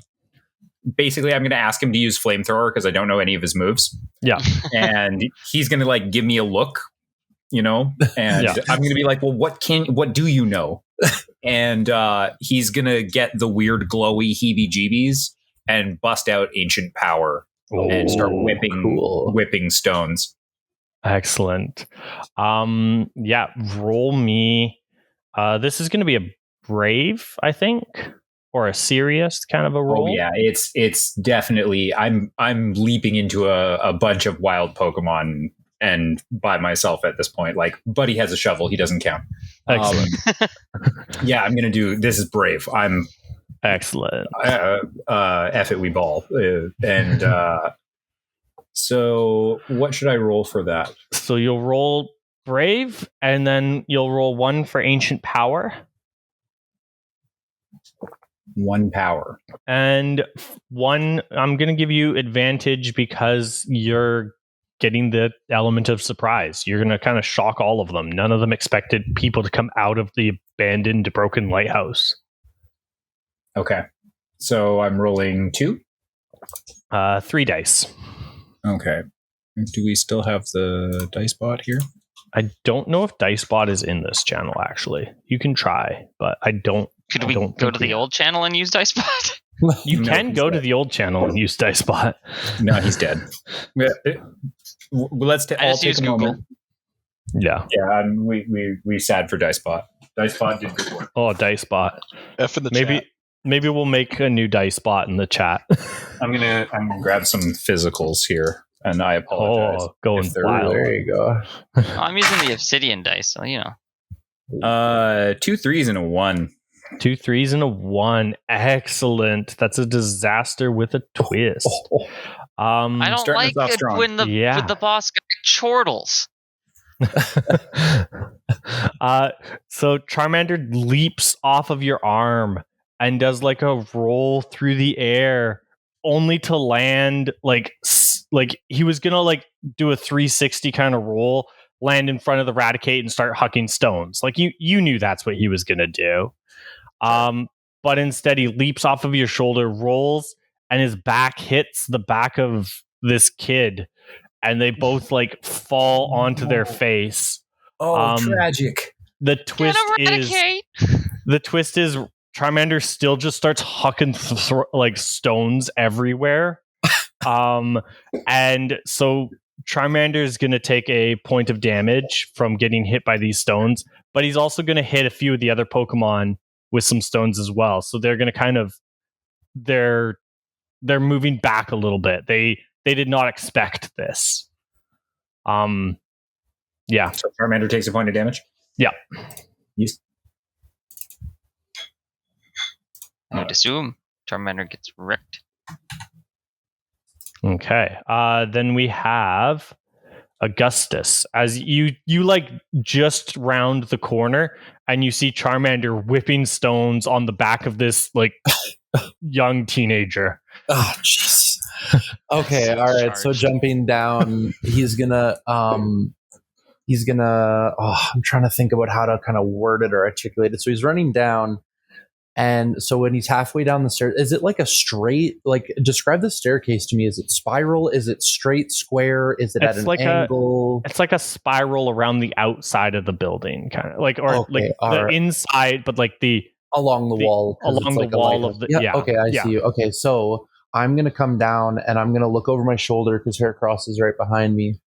basically, I'm gonna ask him to use Flamethrower because I don't know any of his moves. Yeah, and he's gonna like give me a look, and Yeah. I'm gonna be like, well, what do you know? And he's gonna get the weird glowy heebie-jeebies and bust out Ancient Power and start whipping stones. Excellent. Yeah, roll me. This is going to be a brave, I think, or a serious kind of a roll. Oh yeah, it's definitely. I'm leaping into a bunch of wild Pokemon and by myself at this point. Like, Buddy has a shovel; he doesn't count. Excellent. Yeah, I'm gonna do. This is brave. I'm excellent. F it, we ball, and. So what should I roll for that? So you'll roll brave, and then you'll roll 1 for Ancient Power. 1 power. And 1, I'm going to give you advantage because you're getting the element of surprise. You're going to kind of shock all of them. None of them expected people to come out of the abandoned, broken lighthouse. Okay. So I'm rolling 2? 3 dice. Okay. Do we still have the dice bot here? I don't know if DiceBot is in this channel, actually. You can try, but I don't. Could we go to the old channel and use DiceBot? You No, can he's go dead. to the old channel and use DiceBot. No, he's dead. Let's I all just take use a Google. moment. Yeah. Yeah, we sad for DiceBot. DiceBot did good work. Oh, DiceBot. F in the chat. Maybe we'll make a new DiceBot in the chat. I'm gonna grab some physicals here, and I apologize. Oh, going if they're- wild. There you go. I'm using the Obsidian dice, so 2 3s and a 1. 2 3s and a 1. Excellent. That's a disaster with a twist. I don't starting like us off it strong. when the boss got chortles. So Charmander leaps off of your arm and does like a roll through the air, only to land like he was gonna like do a 360 kind of roll, land in front of the Raticate and start hucking stones. Like you knew that's what he was gonna do. But instead he leaps off of your shoulder, rolls, and his back hits the back of this kid, and they both like fall onto their face. Oh, tragic. The twist Get him, is Raticate! Charmander still just starts hucking like stones everywhere. And so Charmander is going to take a point of damage from getting hit by these stones, but he's also going to hit a few of the other Pokemon with some stones as well. So they're going to kind of they're moving back a little bit. They did not expect this. Yeah. So Charmander takes a point of damage? Yeah. Yes. I would assume Charmander gets wrecked. Okay. Then we have Augustus. As you like just round the corner and you see Charmander whipping stones on the back of this like young teenager. Oh, jeez. Okay, all right. So jumping down, he's gonna. I'm trying to think about how to kind of word it or articulate it. So he's running down, and so when he's halfway down the stairs, is it like a straight? Like, describe the staircase to me. Is it spiral? Is it straight, square? Is it at an angle? It's like a spiral around the outside of the building, kind of like, or Okay, like the right. inside, but like along the wall. 'Cause along it's the like a wall lighthouse. of the Yeah. Okay, I see you. Okay, so I'm gonna come down and I'm gonna look over my shoulder because Heracross is right behind me.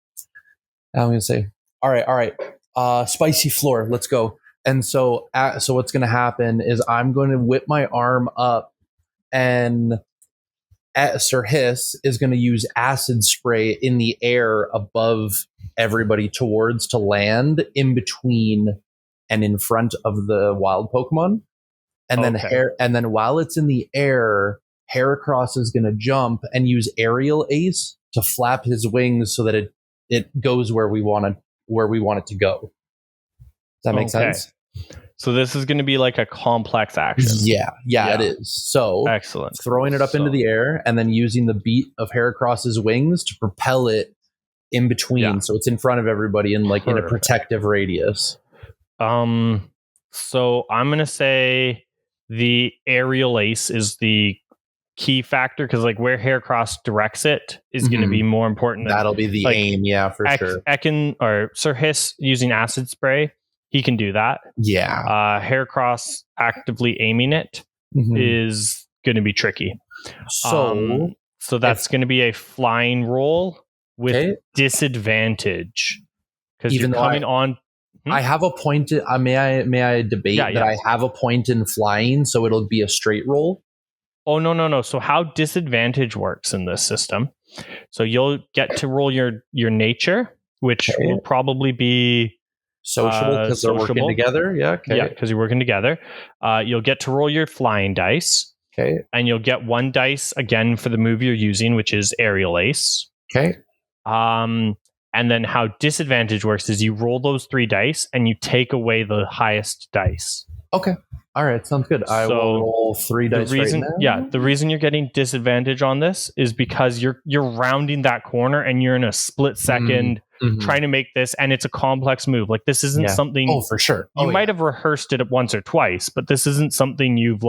And I'm gonna say, all right. spicy floor. Let's go. And so what's going to happen is I'm going to whip my arm up, and Sir Hiss is going to use acid spray in the air above everybody to land in between and in front of the wild Pokemon. And then while it's in the air, Heracross is going to jump and use Aerial Ace to flap his wings so that it goes where we want it to go. Does that make sense? So this is going to be like a complex action. Yeah, it is. So excellent. Throwing it up into the air and then using the beat of Heracross's wings to propel it in between, so it's in front of everybody in in a protective radius. So I'm going to say the Aerial Ace is the key factor, because where Heracross directs it is going to be more important. That'll be the aim, for sure. Ekin or Sir Hiss using acid spray, he can do that. Yeah. Heracross actively aiming it is going to be tricky. So that's going to be a flying roll with disadvantage, because you're coming on. I have a point. May I debate that I have a point in flying, so it'll be a straight roll? Oh, no. So how disadvantage works in this system? So you'll get to roll your nature, which will probably be sociable because they're working together. Yeah. Okay. Yeah, because you're working together. You'll get to roll your flying dice. Okay. And you'll get one dice again for the move you're using, which is Aerial Ace. Okay. And then how disadvantage works is you roll those 3 dice and you take away the highest dice. Okay. All right. Sounds good. I will roll 3 dice right now. Yeah. The reason you're getting disadvantage on this is because you're rounding that corner and you're in a split second trying to make this, and it's a complex move. This isn't something. Oh, for sure. You might have rehearsed it once or twice, but this isn't something you've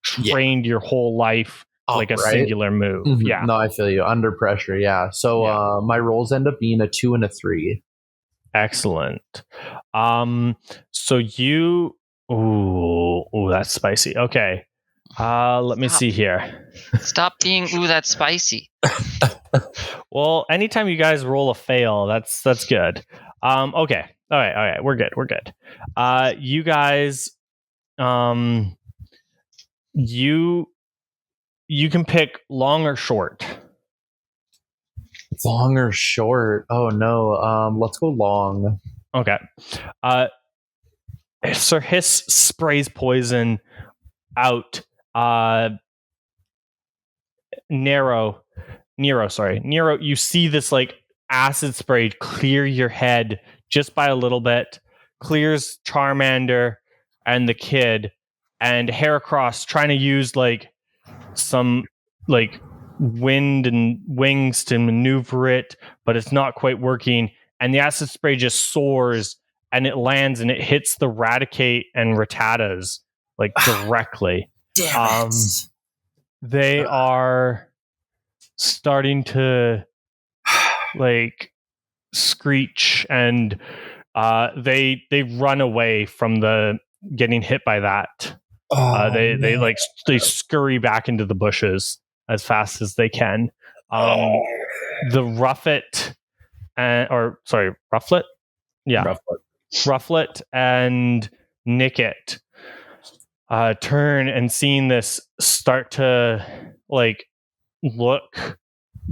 trained your whole life. A singular move. Yeah. No, I feel you. Under pressure. Yeah. So my rolls end up being a 2 and a 3. Excellent. So you. Ooh, that's spicy. Okay. Let me see here. Stop being that's spicy. Well, anytime you guys roll a fail, that's good. Okay. All right. We're good. You guys, you can pick long or short. Long or short? Oh no. Let's go long. Okay. Sir Hiss sprays poison out. Nero, you see this acid spray clear your head just by a little bit, clears Charmander and the kid, and Heracross trying to use some wind and wings to maneuver it, but it's not quite working, and the acid spray just soars and it lands and it hits the Raticate and Rattatas directly. Damn it. They are starting to screech, and they run away from the getting hit by that. They scurry back into the bushes as fast as they can. The Rufflet and Nickit turn, and seeing this start to look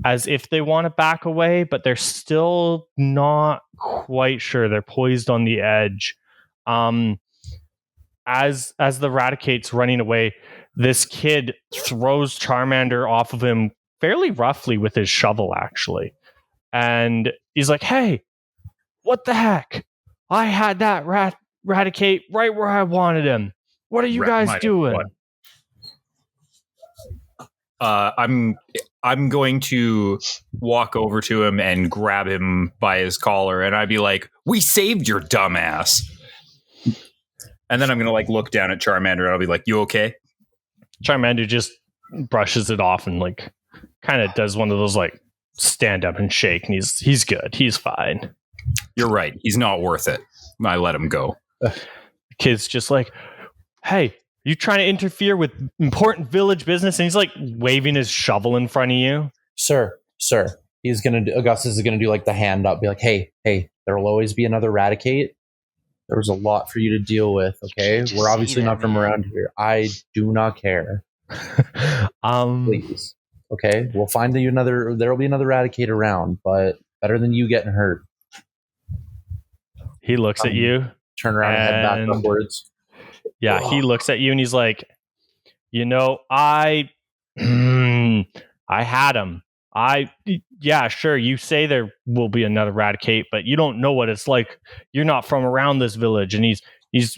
as if they want to back away, but they're still not quite sure. They're poised on the edge. As the Raticate's running away, this kid throws Charmander off of him fairly roughly with his shovel, actually. And he's like, "Hey, what the heck? I had that Raticate right where I wanted him. What are you guys doing?" I'm going to walk over to him and grab him by his collar, and I'd be like, "We saved your dumbass." And then I'm going to look down at Charmander, and I'll be like, "You okay?" Charmander just brushes it off and kind of does one of those stand up and shake, and he's good. He's fine. You're right. He's not worth it. I let him go. The kid's just "Hey, you trying to interfere with important village business?" And he's waving his shovel in front of you. Sir. Augustus is gonna do the hand up, be like, hey, There will always be another Raticate. There was a lot for you to deal with, okay? can't just We're say obviously that, not from man. around here. I do not care. Please. Okay? We'll find you another... There will be another Raticate around, but better than you getting hurt. He looks at you. Turn around and head back And- upwards. Yeah, he looks at you and he's like, I had him. Yeah, sure, you say there will be another Raticate, but you don't know what it's like. You're not from around this village. And he's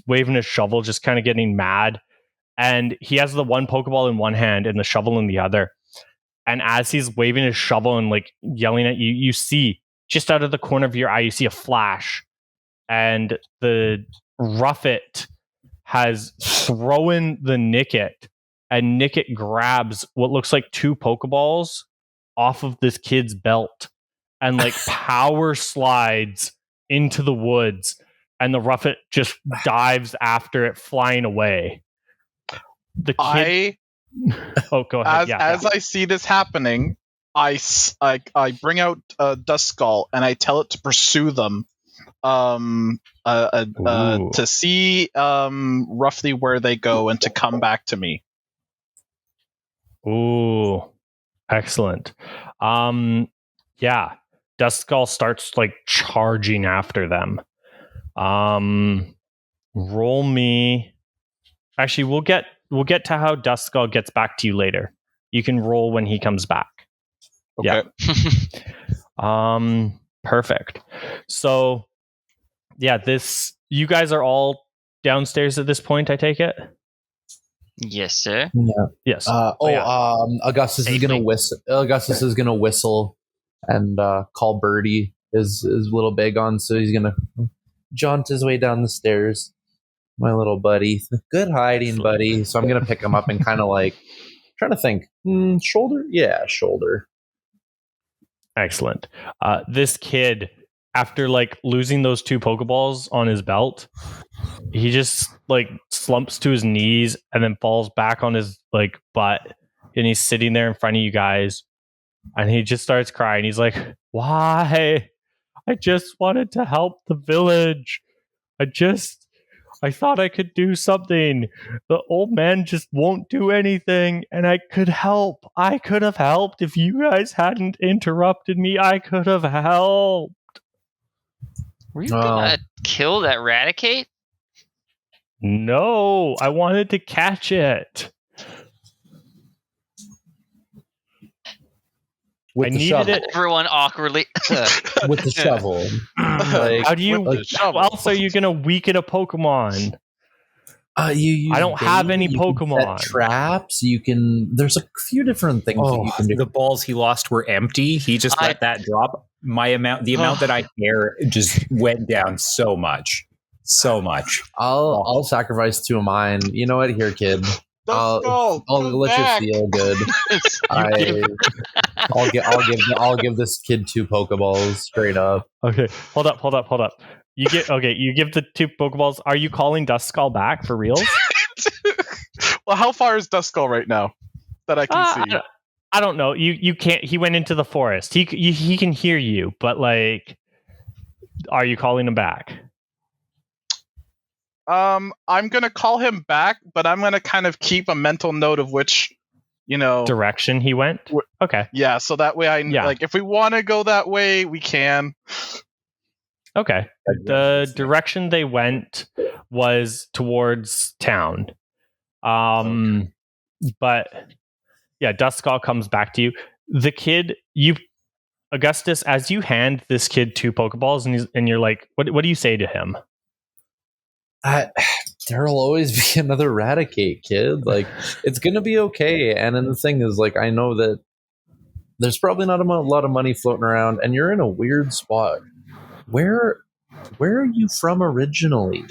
waving his shovel, just kind of getting mad. And he has the one Pokeball in one hand and the shovel in the other. And as he's waving his shovel and like yelling at you, you see just out of the corner of your eye, you see a flash. And the Ruffit has thrown the Nickit, and Nickit grabs what looks like 2 Pokeballs off of this kid's belt and like power slides into the woods, and the Ruffit just dives after it, flying away. The kid. Oh, go ahead. As I see this happening, I bring out Duskull and I tell it to pursue them, to see roughly where they go and to come back to me. Ooh, excellent. Yeah, Duskull starts like charging after them. Roll me. Actually, we'll get to how Duskull gets back to you later. You can roll when he comes back. Okay. Yeah. Perfect. So, yeah, you guys are all downstairs at this point, I take it? Yes, sir. Yeah. Yes. Augustus is gonna whistle. Augustus is gonna whistle and call Birdie. Is a little big on, so he's gonna jaunt his way down the stairs. My little buddy, good hiding, buddy. So I'm gonna pick him up and kind of like trying to think. Shoulder, yeah, shoulder. Excellent. This kid, after like losing those 2 Pokeballs on his belt, he just like slumps to his knees and then falls back on his like butt, and he's sitting there in front of you guys, and he just starts crying. He's like, "Why? I just wanted to help the village. I thought I could do something. The old man just won't do anything, and I could help. I could have helped if you guys hadn't interrupted me. I could have helped." Were you gonna kill that Raticate? No, I wanted to catch it. With I the needed shovel. it. Everyone awkwardly. With the shovel. Like, How do you? With the shovel. How else are you gonna weaken a Pokemon? you use I don't have any you can set Pokemon. traps. You can. There's a few different things that you can do. The balls he lost were empty. He just let that drop. The amount that I care just went down so much. I'll sacrifice 2 of mine. You know what? Here, kid. I'll let you feel good. I'll give this kid 2 Pokeballs straight up. Okay, hold up. You give the 2 Pokeballs. Are you calling Duskull back for reals? Well, how far is Duskull right now that I can see? I don't know. You can't. He went into the forest. He can hear you, but like, are you calling him back? I'm gonna call him back, but I'm gonna kind of keep a mental note of which, Direction he went. Okay. Yeah, so that way like if we want to go that way, we can. Okay. The direction they went was towards town. But yeah, Duskull comes back to you. The kid, Augustus, as you hand this kid 2 Pokeballs, and you're like, what do you say to him? There'll always be another Raticate, kid. Like, it's gonna be okay. And then the thing is, like, I know that there's probably not a lot of money floating around, and you're in a weird spot. Where are you from originally?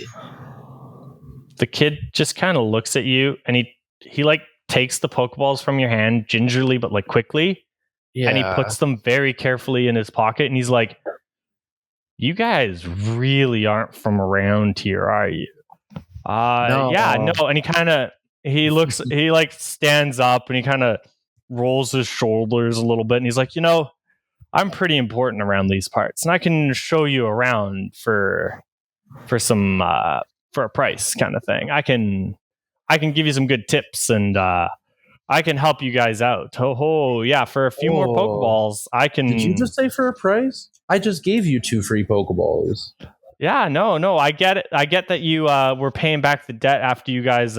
The kid just kind of looks at you, and he like takes the Pokeballs from your hand gingerly but like quickly, and he puts them very carefully in his pocket, and he's like, "You guys really aren't from around here, are you?" No. Yeah, no. And he like stands up and he kind of rolls his shoulders a little bit, and he's like, I'm pretty important around these parts, and I can show you around for some for a price kind of thing. I can give you some good tips, and I can help you guys out. Oh yeah, for a few more Pokeballs, I can. Did you just say for a price? I just gave you 2 free Pokeballs. Yeah, no, I get it. I get that you were paying back the debt after you guys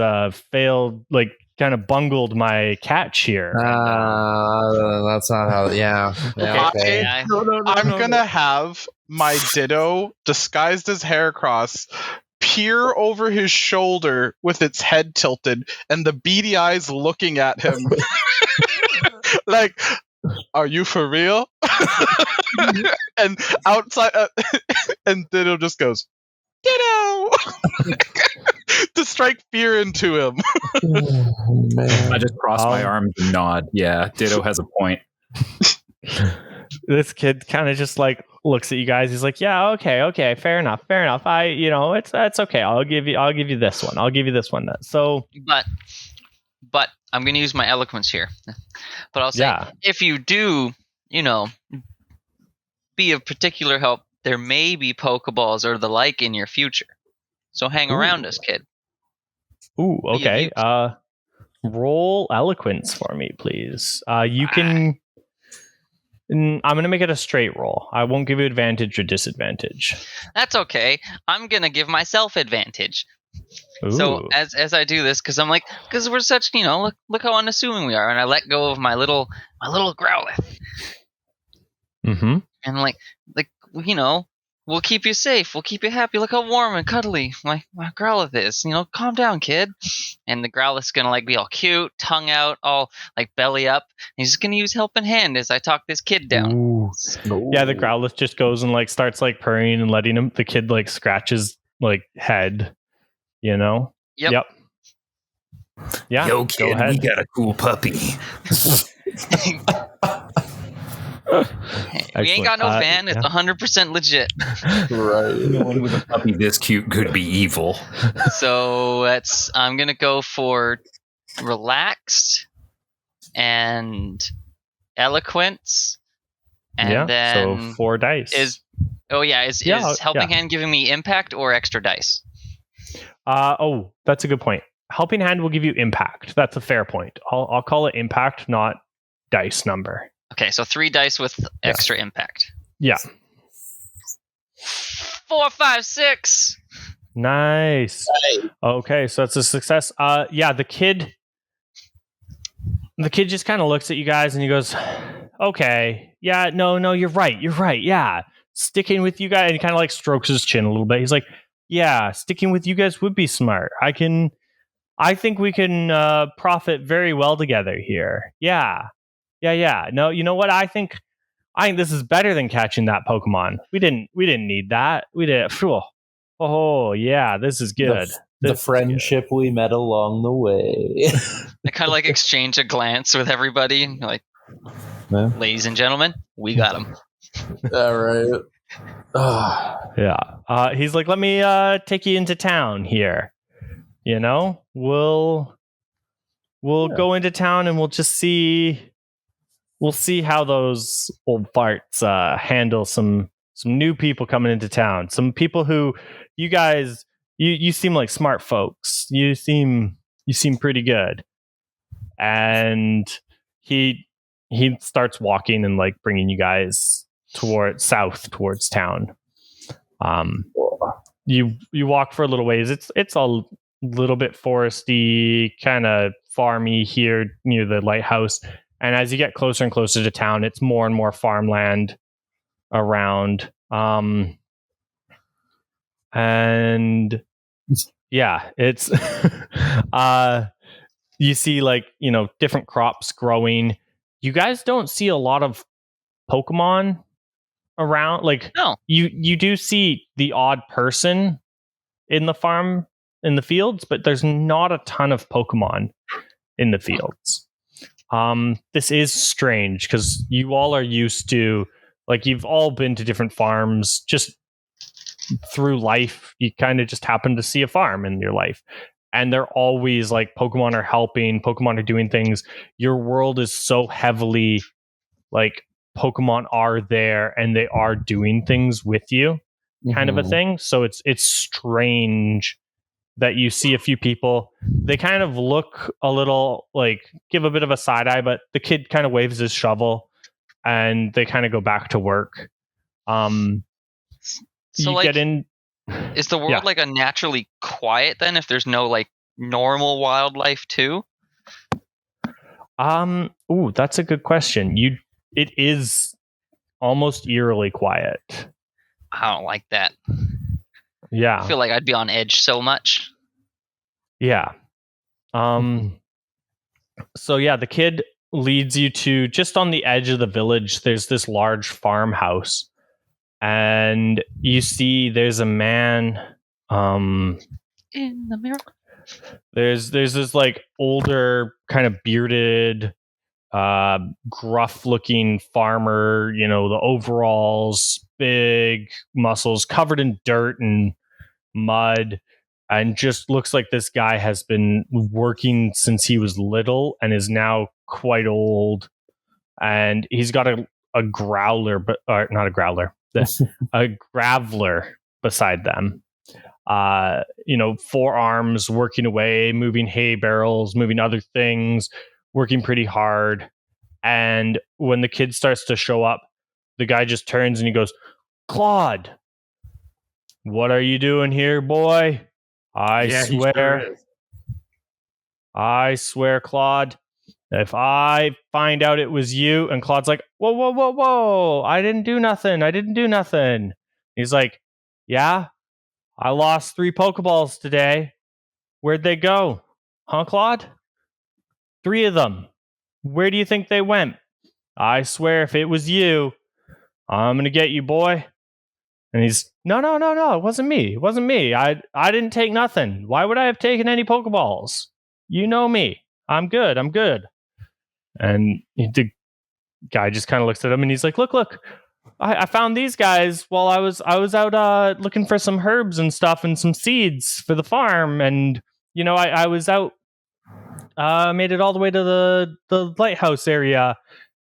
failed, like kind of bungled my catch here. That's not how. Yeah. Okay. I'm gonna have my Ditto disguised as Heracross peer over his shoulder with its head tilted and the beady eyes looking at him. Like, are you for real? And outside, and Ditto just goes, Ditto! To strike fear into him. Oh, man. I just cross my arms and nod. Yeah, Ditto has a point. This kid kind of just like looks at you guys. He's like, "Yeah, okay, fair enough. It's okay. I'll give you this one. I'll give you this one." So, but I'm going to use my eloquence here. But I'll say, if you do, be of particular help, there may be Pokeballs or the like in your future. So hang around us, kid. Ooh, okay. Roll eloquence for me, please. You can. I'm going to make it a straight roll. I won't give you advantage or disadvantage. That's okay. I'm going to give myself advantage. Ooh. So as I do this, because we're such, look how unassuming we are, and I let go of my little Growlithe. Mm-hmm. And we'll keep you safe. We'll keep you happy. Look how warm and cuddly my Growlithe is. Calm down, kid. And the Growlithe's gonna be all cute, tongue out, all belly up. And he's just gonna use helping hand as I talk this kid down. Ooh. Yeah, the Growlithe just goes and starts purring and letting the kid scratch his head. Yep. Yeah. Yo, kid, go ahead. we got a cool puppy. We ain't got no van. It's 100% legit. Right. No one with a puppy this cute could be evil. So I'm gonna go for relaxed and eloquence, and then so 4 dice. Is helping hand giving me impact or extra dice? That's a good point. Helping hand will give you impact. That's a fair point. I'll call it impact, not dice number. Okay, so 3 dice with extra impact. Yeah. 4, 5, 6. Nice. Okay, so that's a success. The kid just kind of looks at you guys and he goes, "Okay, yeah, no, you're right. Yeah, sticking with you guys." And he kind of strokes his chin a little bit. He's like, "Yeah, sticking with you guys would be smart. I think we can profit very well together here. Yeah. No, you know what? I think this is better than catching that Pokemon. We didn't need that. We did. Oh yeah, this is good. The friendship we met along the way." I kind of exchange a glance with everybody, ladies and gentlemen, we got him. All right. Yeah. He's like, "Let me take you into town here. We'll go into town and we'll just see." We'll see how those old farts handle some new people coming into town. Some people who you guys you seem like smart folks. You seem pretty good. And he starts walking and bringing you guys towards town. You walk for a little ways. It's a little bit foresty, kind of farmy here near the lighthouse. And as you get closer and closer to town, it's more and more farmland around. And yeah, it's you see different crops growing. You guys don't see a lot of Pokemon around. No. You do see the odd person in the farm, in the fields, but there's not a ton of Pokemon in the fields. This is strange because you all are used to, you've all been to different farms just through life. You kind of just happen to see a farm in your life, and they're always Pokemon are helping, Pokemon are doing things. Your world is so heavily Pokemon are there and they are doing things with you, kind of a Mhm. thing. So it's strange that you see a few people. They kind of look a little like give a bit of a side eye, but the kid kind of waves his shovel and they kind of go back to work. So, You like, get in. is the world Yeah. like unnaturally quiet then? If there's no like normal wildlife too? Ooh, that's a good question. It is almost eerily quiet. I don't like that. Yeah. I feel like I'd be on edge so much. Yeah. So yeah, the kid leads you to just on the edge of the village. There's this large farmhouse, and you see there's a man. In the mirror. There's this like older, kind of bearded, gruff looking farmer. You know, the overalls, big muscles, covered in dirt and mud, and just looks like this guy has been working since he was little and is now quite old. And he's got a growler, but not a growler, a graveler beside them. You know, 4 arms working away, moving hay barrels, moving other things, working pretty hard. And when the kid starts to show up, the guy just turns and he goes, "Claude, what are you doing here, boy? I swear, Claude, if I find out it was you," and Claude's like, "Whoa, whoa, whoa, whoa, I didn't do nothing. He's like, "Yeah, I lost 3 Pokeballs today. Where'd they go? Huh, Claude? 3 of them. Where do you think they went? I swear if it was you, I'm gonna get you, boy." And he's, no, it wasn't me. I didn't take nothing. Why would I have taken any Pokeballs? You know me. I'm good. And the guy just kind of looks at him and he's like, look, I found these guys while I was out looking for some herbs and stuff and some seeds for the farm. And, you know, I was out, made it all the way to the lighthouse area.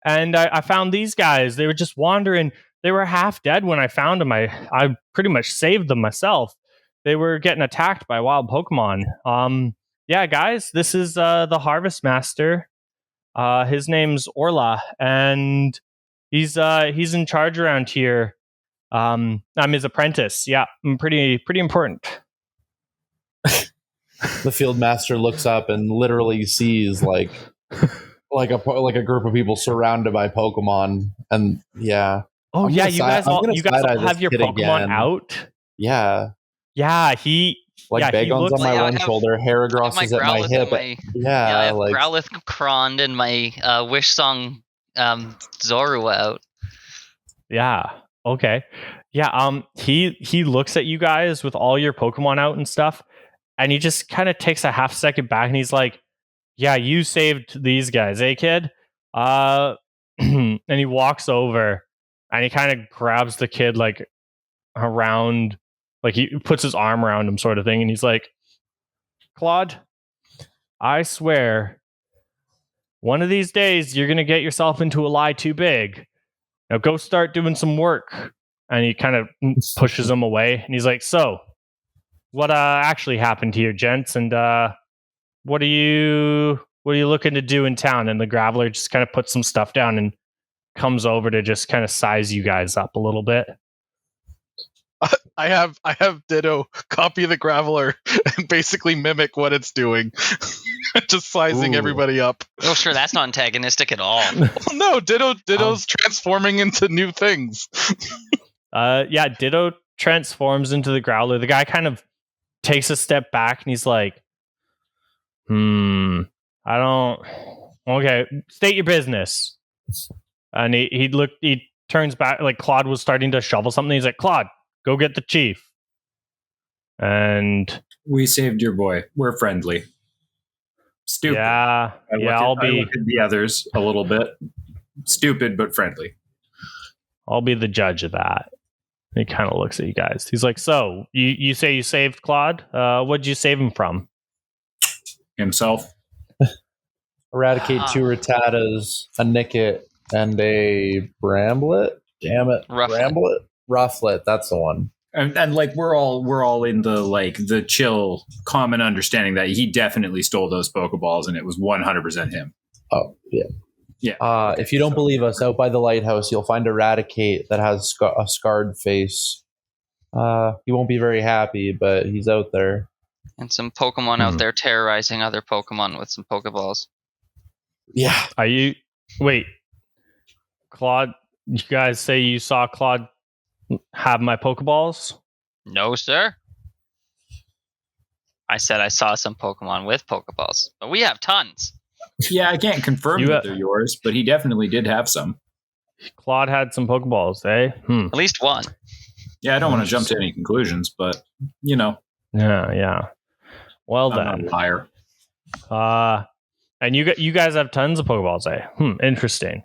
And I found these guys. They were just wandering. They were half dead when I found them. I pretty much saved them myself. They were getting attacked by wild Pokemon. Yeah, guys, this is the Harvest Master. His name's Orla, and he's in charge around here. I'm his apprentice. Yeah, I'm pretty important. The field master looks up and literally sees like a group of people surrounded by Pokemon, and yeah. Oh I'm yeah, gonna you side- guys I'm all gonna you guys side-eye all this have your kid Pokemon again. out. Yeah, Yeah, he Bagon's looks on my Like, I one have- shoulder, Harrigross my is at my Growlithe hip. and my Yeah, I have like Growlithe Crond and my Wish Song Zorua out. Yeah. Okay. Yeah. He looks at you guys with all your Pokemon out and stuff, and he just kind of takes a half second back, and he's like, "Yeah, you saved these guys, eh, kid?" And he walks over, and he kind of grabs the kid like around, like he puts his arm around him, sort of thing, and he's like, "Claude, I swear, one of these days you're gonna get yourself into a lie too big. Now go start doing some work." And he kind of pushes him away, and he's like, "So, what actually happened here, gents? And what are you looking to do in town?" And the Graveler just kind of puts some stuff down and comes over to just kind of size you guys up a little bit. I have Ditto copy the Graveler and basically mimic what it's doing. Just sizing Ooh. everybody up. Oh, sure, that's not antagonistic at all. Oh, no, Ditto's transforming into new things. Yeah, Ditto transforms into the Growler. The guy kind of takes a step back and he's like, I don't. Okay, state your business. And he turns back, like Claude was starting to shovel something. He's like, "Claude, go get the chief." And We saved your boy. We're friendly. Stupid. yeah, I I'll look at the others a little bit. Stupid but friendly. I'll be the judge of that. He kind of looks at you guys. He's like, "So you say you saved Claude? What'd you save him from?" Himself. eradicate 2 Rattatas, a Nickit, and a Bramblet. Damn it, Rufflet. Rufflet. That's the one. And like we're all in the chill common understanding that he definitely stole those Pokeballs and it was 100% him. Oh yeah. Yeah. Okay, if you don't believe us, out by the lighthouse, you'll find Eradicate that has a scarred face. He won't be very happy, but he's out there. And some Pokemon out there terrorizing other Pokemon with some Pokeballs. Yeah. Wait, Claude, you guys say you saw Claude have my Pokeballs? No, sir. I said I saw some Pokemon with Pokeballs, but we have tons. Yeah, I can't confirm that they're yours, but he definitely did have some. Claude had some Pokeballs, eh? At least one. Yeah, I don't want to jump to any conclusions, but Yeah. Well I'm then, not a liar. And you guys have tons of Pokeballs, eh? Interesting.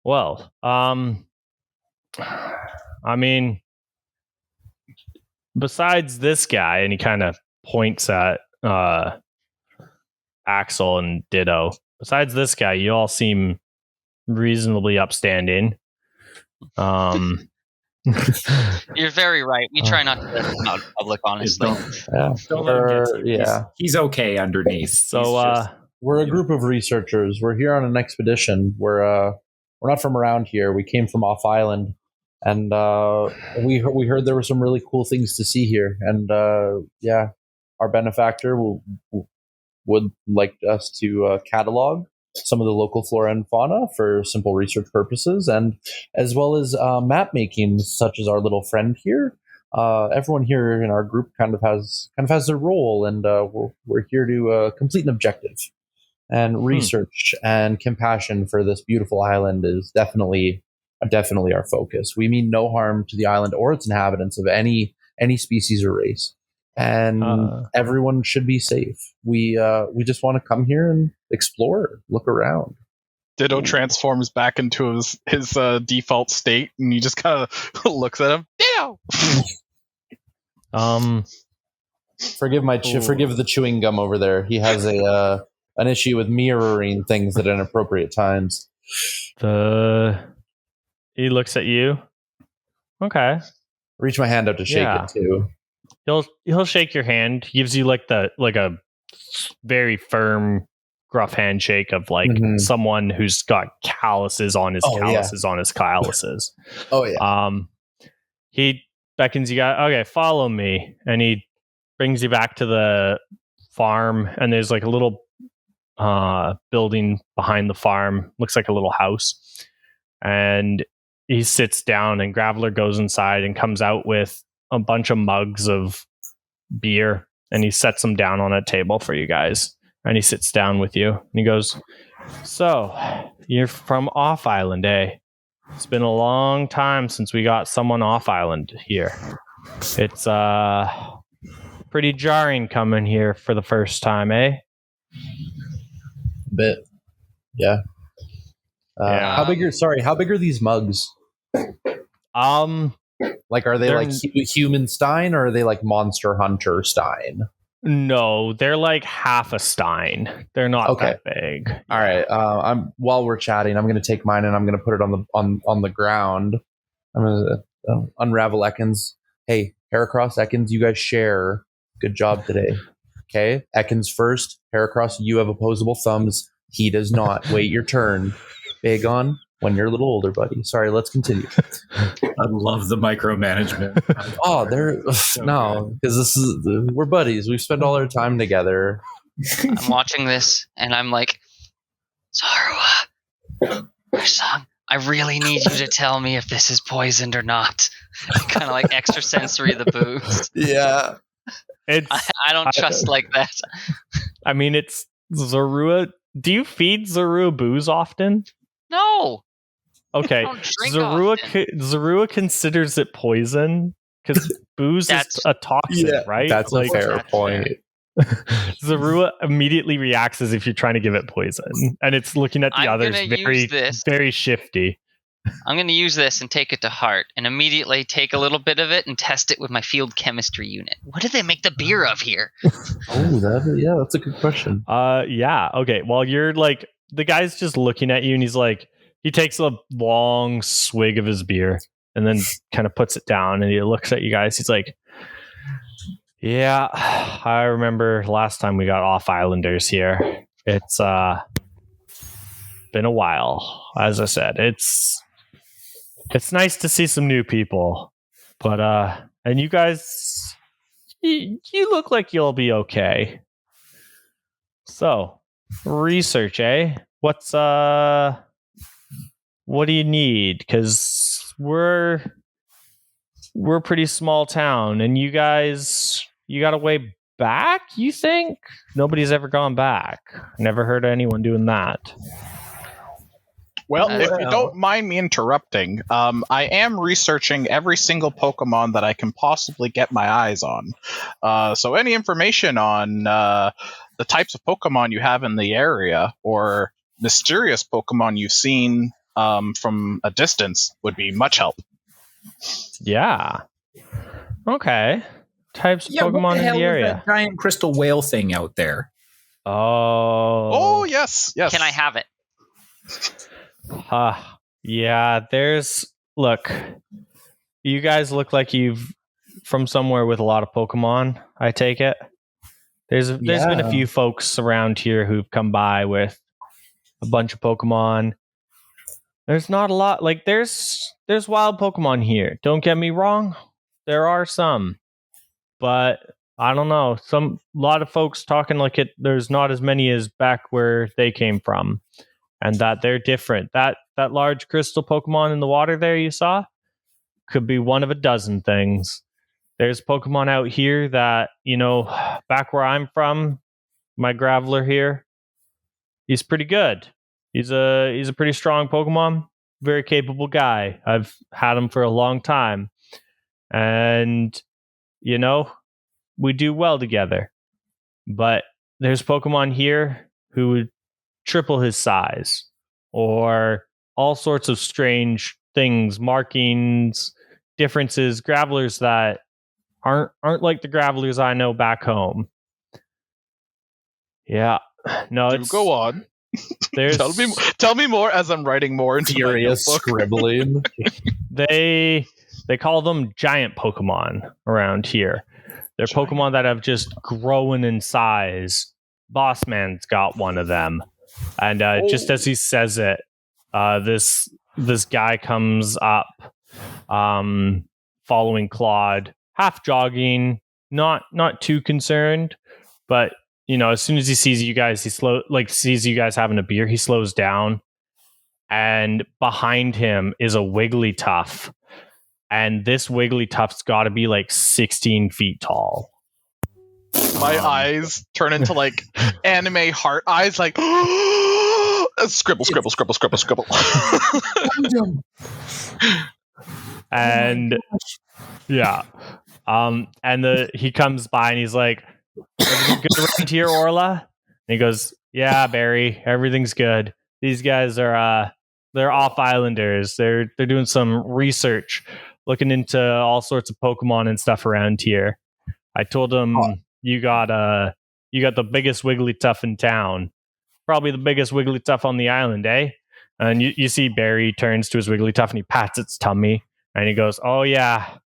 Well, I mean, besides this guy, and he kind of points at Axel and Ditto. Besides this guy, you all seem reasonably upstanding. You're very right. We try not to let him out in public, honestly. Don't let him get to you. He's okay underneath. So we're a group of researchers. We're here on an expedition. We're not from around here. We came from off island, and we heard there were some really cool things to see here. And our benefactor would like us to catalog some of the local flora and fauna for simple research purposes, and as well as map making, such as our little friend here. Everyone here in our group kind of has their role, and we're here to complete an objective. And research and compassion for this beautiful island is definitely our focus. We mean no harm to the island or its inhabitants of any species or race, and everyone should be safe. We just want to come here and explore, look around. Ditto transforms back into his default state, and he just kind of looks at him. Ditto. Forgive the chewing gum over there. He has an issue with mirroring things at inappropriate times. He looks at you. Okay. Reach my hand out to shake it too. He'll shake your hand. He gives you like a very firm, gruff handshake of someone who's got calluses on his on his calluses. Oh yeah. He beckons you guys. Okay, follow me, and he brings you back to the farm. And there's like a little building behind the farm. Looks like a little house. And he sits down, and Graveler goes inside and comes out with a bunch of mugs of beer, and he sets them down on a table for you guys. And he sits down with you, and he goes, "So, you're from off island, eh? It's been a long time since we got someone off island here. It's pretty jarring coming here for the first time, eh?" Bit. Yeah. How big are these mugs? Like, are they like human Stein, or are they like Monster Hunter Stein? No, they're like half a Stein. They're not that big. All right. While we're chatting, I'm going to take mine and I'm going to put it on the ground. I'm going to unravel Ekans. Hey, Heracross, Ekans, you guys share. Good job today. Okay, Ekans first. Heracross, you have opposable thumbs. He does not. Wait your turn. Bagon, when you're a little older, buddy. Sorry, let's continue. I love the micromanagement. Because we're buddies. We've spent all our time together. I'm watching this, and I'm like, Zarua, my son, I really need you to tell me if this is poisoned or not. Kind of like extrasensory the booze. Yeah. I don't trust like that. I mean, it's Zarua. Do you feed Zarua booze often? No. Okay. Zarua considers it poison because booze is a toxin, right? That's a fair point. Zarua immediately reacts as if you're trying to give it poison, and it's looking at the others very shifty. I'm going to use this and take it to heart, and immediately take a little bit of it and test it with my field chemistry unit. What do they make the beer of here? That's a good question. Okay. Well, you're like, the guy's just looking at you, and he's like, He takes a long swig of his beer and then kind of puts it down, and he looks at you guys. He's like, yeah, I remember last time we got off Islanders here. It's been a while. As I said, it's nice to see some new people, but and you guys, you look like you'll be okay. So, research, eh? What do you need? Because we're a pretty small town, and you guys, you got a way back, you think? Nobody's ever gone back. Never heard of anyone doing that. Well, Well. if you don't mind me interrupting, I am researching every single Pokemon that I can possibly get my eyes on. So any information on the types of Pokemon you have in the area or mysterious Pokemon you've seen from a distance would be much help. Yeah. Okay. Types of Yeah, what Pokemon the in hell the is area. that giant crystal whale thing out there? Oh, yes. Can I have it? Yeah, look, you guys look like you've from somewhere with a lot of Pokemon, I take it. There's been a few folks around here who've come by with a bunch of Pokemon. There's not a lot, like there's wild Pokemon here. Don't get me wrong. There are some. But I don't know. A lot of folks talking like there's not as many as back where they came from. And that they're different. That large crystal Pokemon in the water there you saw could be one of a dozen things. There's Pokemon out here that, back where I'm from, my Graveler here, he's pretty good. He's a pretty strong Pokemon, very capable guy. I've had him for a long time. And, we do well together. But there's Pokemon here who would triple his size, or all sorts of strange things, markings, differences, Gravelers that aren't like the Gravelers I know back home. Yeah, no, Do go on. There's Tell me more as I'm writing more into Furious my notebook. scribbling. They call them giant Pokemon around here. They're Pokemon that have just grown in size. Bossman's got one of them. And just as he says it, this guy comes up, following Claude, half jogging, not too concerned, but as soon as he sees you guys, sees you guys having a beer, he slows down, and behind him is a Wigglytuff, and this Wigglytuff's got to be like 16 feet tall. My eyes turn into like anime heart eyes, like scribble, scribble, scribble, scribble, scribble. And yeah, and he comes by and he's like, "Everything good around here, Orla?" And he goes, "Yeah, Barry, everything's good. These guys are they're off Islanders. They're doing some research, looking into all sorts of Pokemon and stuff around here. I told them you got the biggest Wigglytuff in town, probably the biggest Wigglytuff on the island, eh?" And you see Barry turns to his Wigglytuff and he pats its tummy and he goes, "Oh yeah,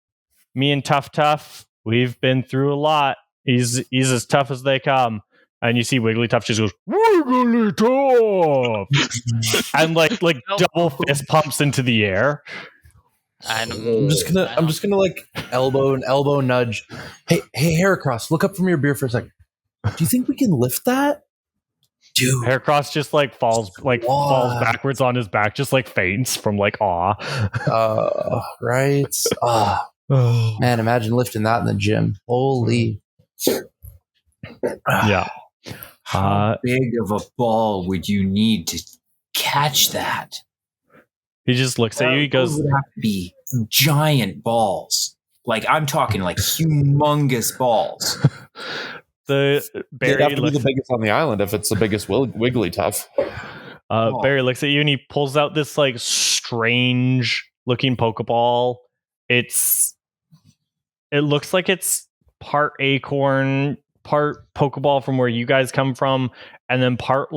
me and Tough, we've been through a lot. He's as tough as they come." And you see Wigglytuff just goes, "Wigglytuff," and like double fist pumps into the air. I'm just gonna like elbow nudge. Hey, Heracross, look up from your beer for a second. Do you think we can lift that? Dude, Heracross just falls backwards on his back, just faints from awe. Right. Man, imagine lifting that in the gym. Holy. Yeah. How big of a ball would you need to catch that? He just looks at you. He goes, "Those would have to be giant balls. I'm talking humongous balls." They'd Barry have to be the biggest on the island if it's the biggest Wigglytuff. Barry looks at you and he pulls out this strange looking Pokeball. It looks like it's part acorn, part Pokeball from where you guys come from, and then part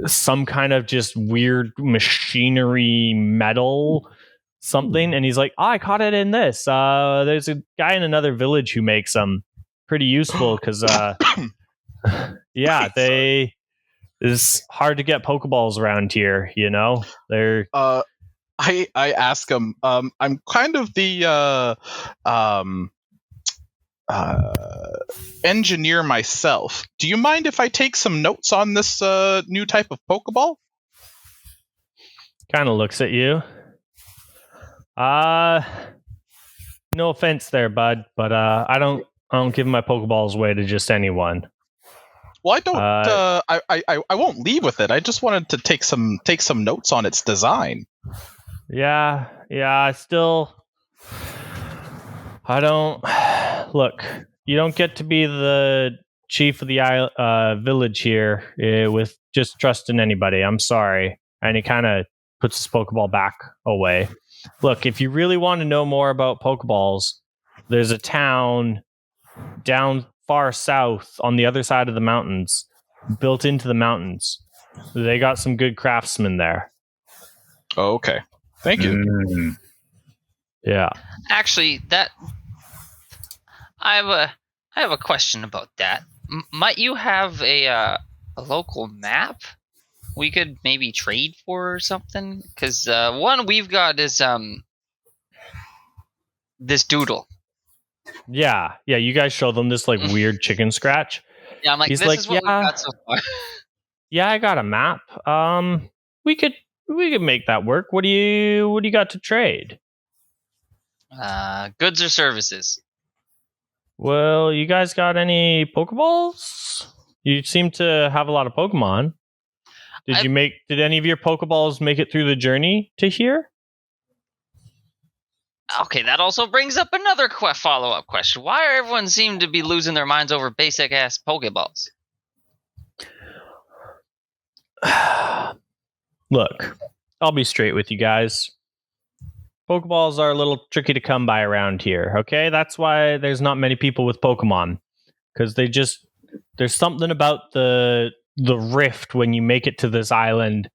some kind of just weird machinery metal something, and he's like, I caught it in this. There's a guy in another village who makes them. Pretty useful because yeah, it's hard to get Pokeballs around here, you know? They're I ask him, I'm kind of the engineer myself. Do you mind if I take some notes on this new type of Pokeball? kind of looks at you. No offense there, bud, but I don't give my Pokeballs away to just anyone. Well, I don't. I won't leave with it. I just wanted to take some notes on its design. Yeah. I don't look. You don't get to be the chief of the village here with just trusting anybody. I'm sorry. And he kind of puts his Pokeball back away. Look, if you really want to know more about Pokeballs, there's a town down far south on the other side of the mountains, built into the mountains. They got some good craftsmen there. Oh, okay. Thank you. Yeah. Actually, that I have a question about that. Might you have a local map we could maybe trade for or something? Because one we've got is this doodle. Yeah. You guys show them this like weird chicken scratch. Yeah, I'm like, He's this like, is what we've got so far. Yeah, I got a map. We could make that work. What do you got to trade? Goods or services? Well, you guys got any Pokeballs? You seem to have a lot of Pokemon. Did any of your Pokeballs make it through the journey to here? Okay, that also brings up another follow-up question. Why are everyone seem to be losing their minds over basic-ass Pokeballs? Look, I'll be straight with you guys. Pokeballs are a little tricky to come by around here, okay? That's why there's not many people with Pokemon. Because there's something about the rift when you make it to this island.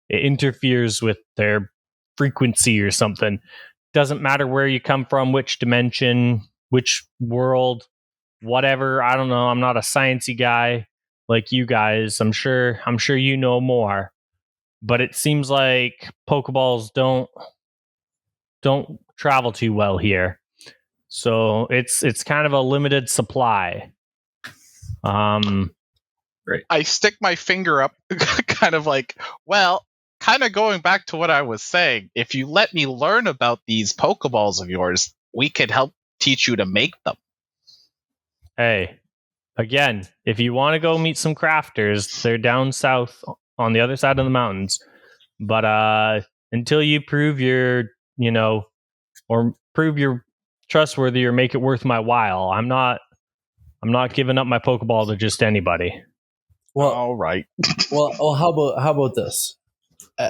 It interferes with their frequency or something. Doesn't matter where you come from, which dimension, which world, whatever. I don't know. I'm not a sciencey guy like you guys. I'm sure you know more. But it seems like Pokeballs don't travel too well here. So it's kind of a limited supply. Right. I stick my finger up, kind of like, well, kind of going back to what I was saying. If you let me learn about these Pokeballs of yours, we could help teach you to make them. Hey, again, if you want to go meet some crafters, they're down south on the other side of the mountains. But until you prove you're trustworthy or make it worth my while, I'm not giving up my Pokeball to just anybody. Well, all right. well, how about this?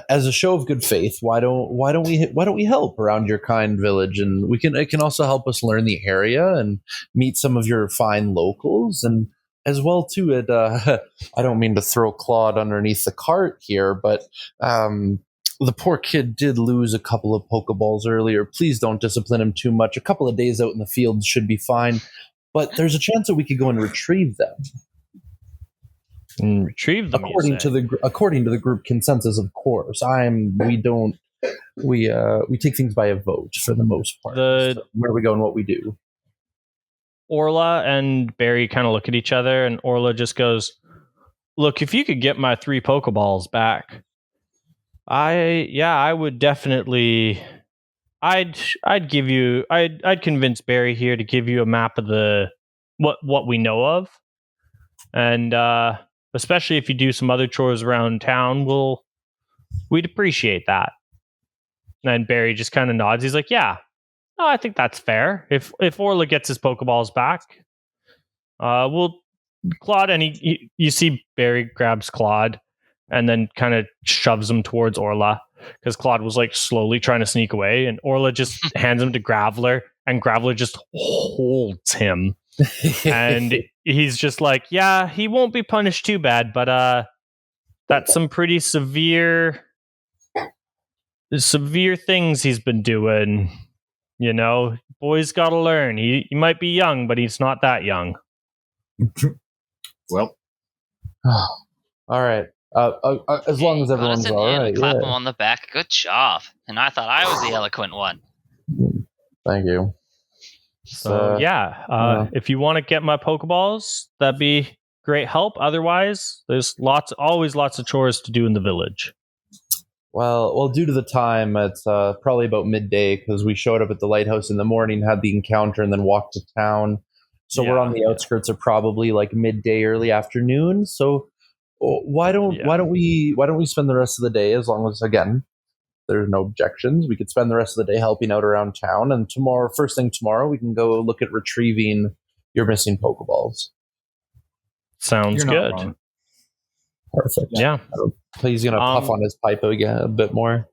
As a show of good faith, why don't we help around your kind village, and it can also help us learn the area and meet some of your fine locals, and as well too. I don't mean to throw Claude underneath the cart here, but the poor kid did lose a couple of Pokeballs earlier. Please don't discipline him too much. A couple of days out in the field should be fine, but there's a chance that we could go and retrieve them. And retrieve them according to the group consensus, of course. We take things by a vote for the most part. So where we go and what we do. Orla and Barry kind of look at each other, and Orla just goes, "Look, if you could get my 3 Pokeballs back, I would definitely. I'd convince Barry here to give you a map of what we know of, and especially if you do some other chores around town, we'd appreciate that." And Barry just kind of nods. He's like, "Yeah, no, I think that's fair. If Orla gets his Pokeballs back, Claude." And you see Barry grabs Claude and then kind of shoves him towards Orla because Claude was like slowly trying to sneak away, and Orla just hands him to Graveler, and Graveler just holds him. And he's just like, "Yeah, he won't be punished too bad, but That's some pretty severe things he's been doing. You know, boy's got to learn. He might be young, but he's not that young. Well, All right. As long as everyone's Listen, all and right. clap Yeah. him on the back. Good job. And I thought I was the eloquent one. Thank you. So yeah. if you want to get my Pokeballs, that'd be great help. Otherwise, there's always lots of chores to do in the village. Well, due to the time, it's probably about midday because we showed up at the lighthouse in the morning, had the encounter, and then walked to town. So we're on the outskirts of probably like midday, early afternoon. So why don't we spend the rest of the day, as long as again there's no objections, we could spend the rest of the day helping out around town, and first thing tomorrow, we can go look at retrieving your missing Pokeballs. Sounds you're not good. wrong. Perfect. Yeah. He's gonna puff on his pipe again a bit more.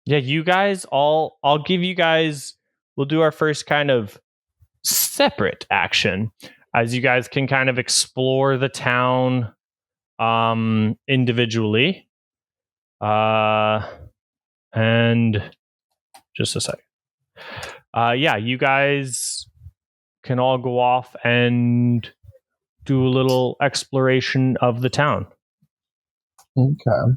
Yeah, you guys I'll give you guys, we'll do our first kind of separate action as you guys can kind of explore the town individually. And just a sec. You guys can all go off and do a little exploration of the town. Okay.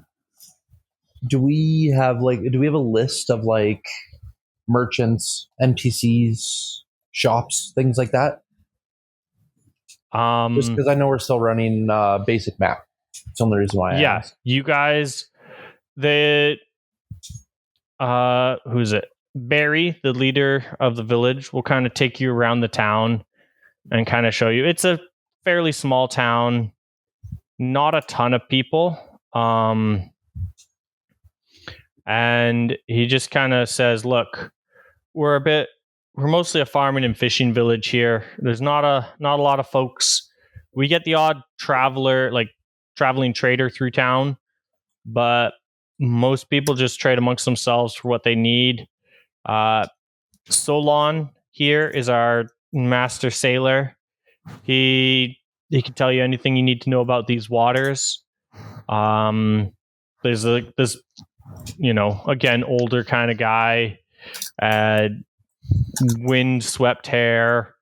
Do we have a list of like merchants, NPCs, shops, things like that? Just because I know we're still running basic map. That's the only reason why I asked. You guys, who's it? Barry, the leader of the village, will kind of take you around the town and kind of show you. It's a fairly small town, not a ton of people. And he just kind of says, look, we're mostly a farming and fishing village here. There's not a lot of folks. We get the odd traveling trader through town, but most people just trade amongst themselves for what they need. Solon here is our master sailor. He can tell you anything you need to know about these waters. There's this, again, older kind of guy, wind-swept hair,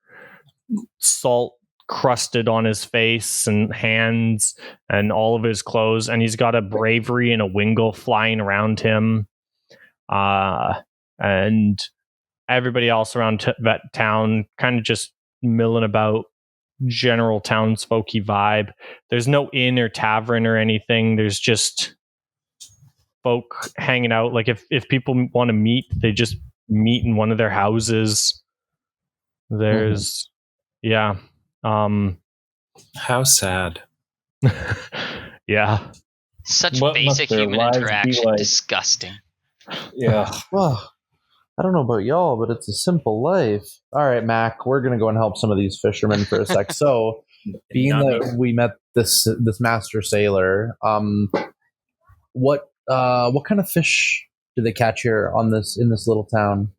salt crusted on his face and hands and all of his clothes, and he's got a bravery and a wingle flying around him. And everybody else around that town kind of just milling about, general townsfolky vibe. There's no inn or tavern or anything. There's just folk hanging out. Like if people want to meet, they just meet in one of their houses. There's How sad. Yeah. Such What must basic their human lives be interaction. like? Disgusting. Yeah. Well, I don't know about y'all, but it's a simple life. All right, Mac, we're gonna go and help some of these fishermen for a sec. So, being that we met this master sailor, what kind of fish do they catch here in this little town?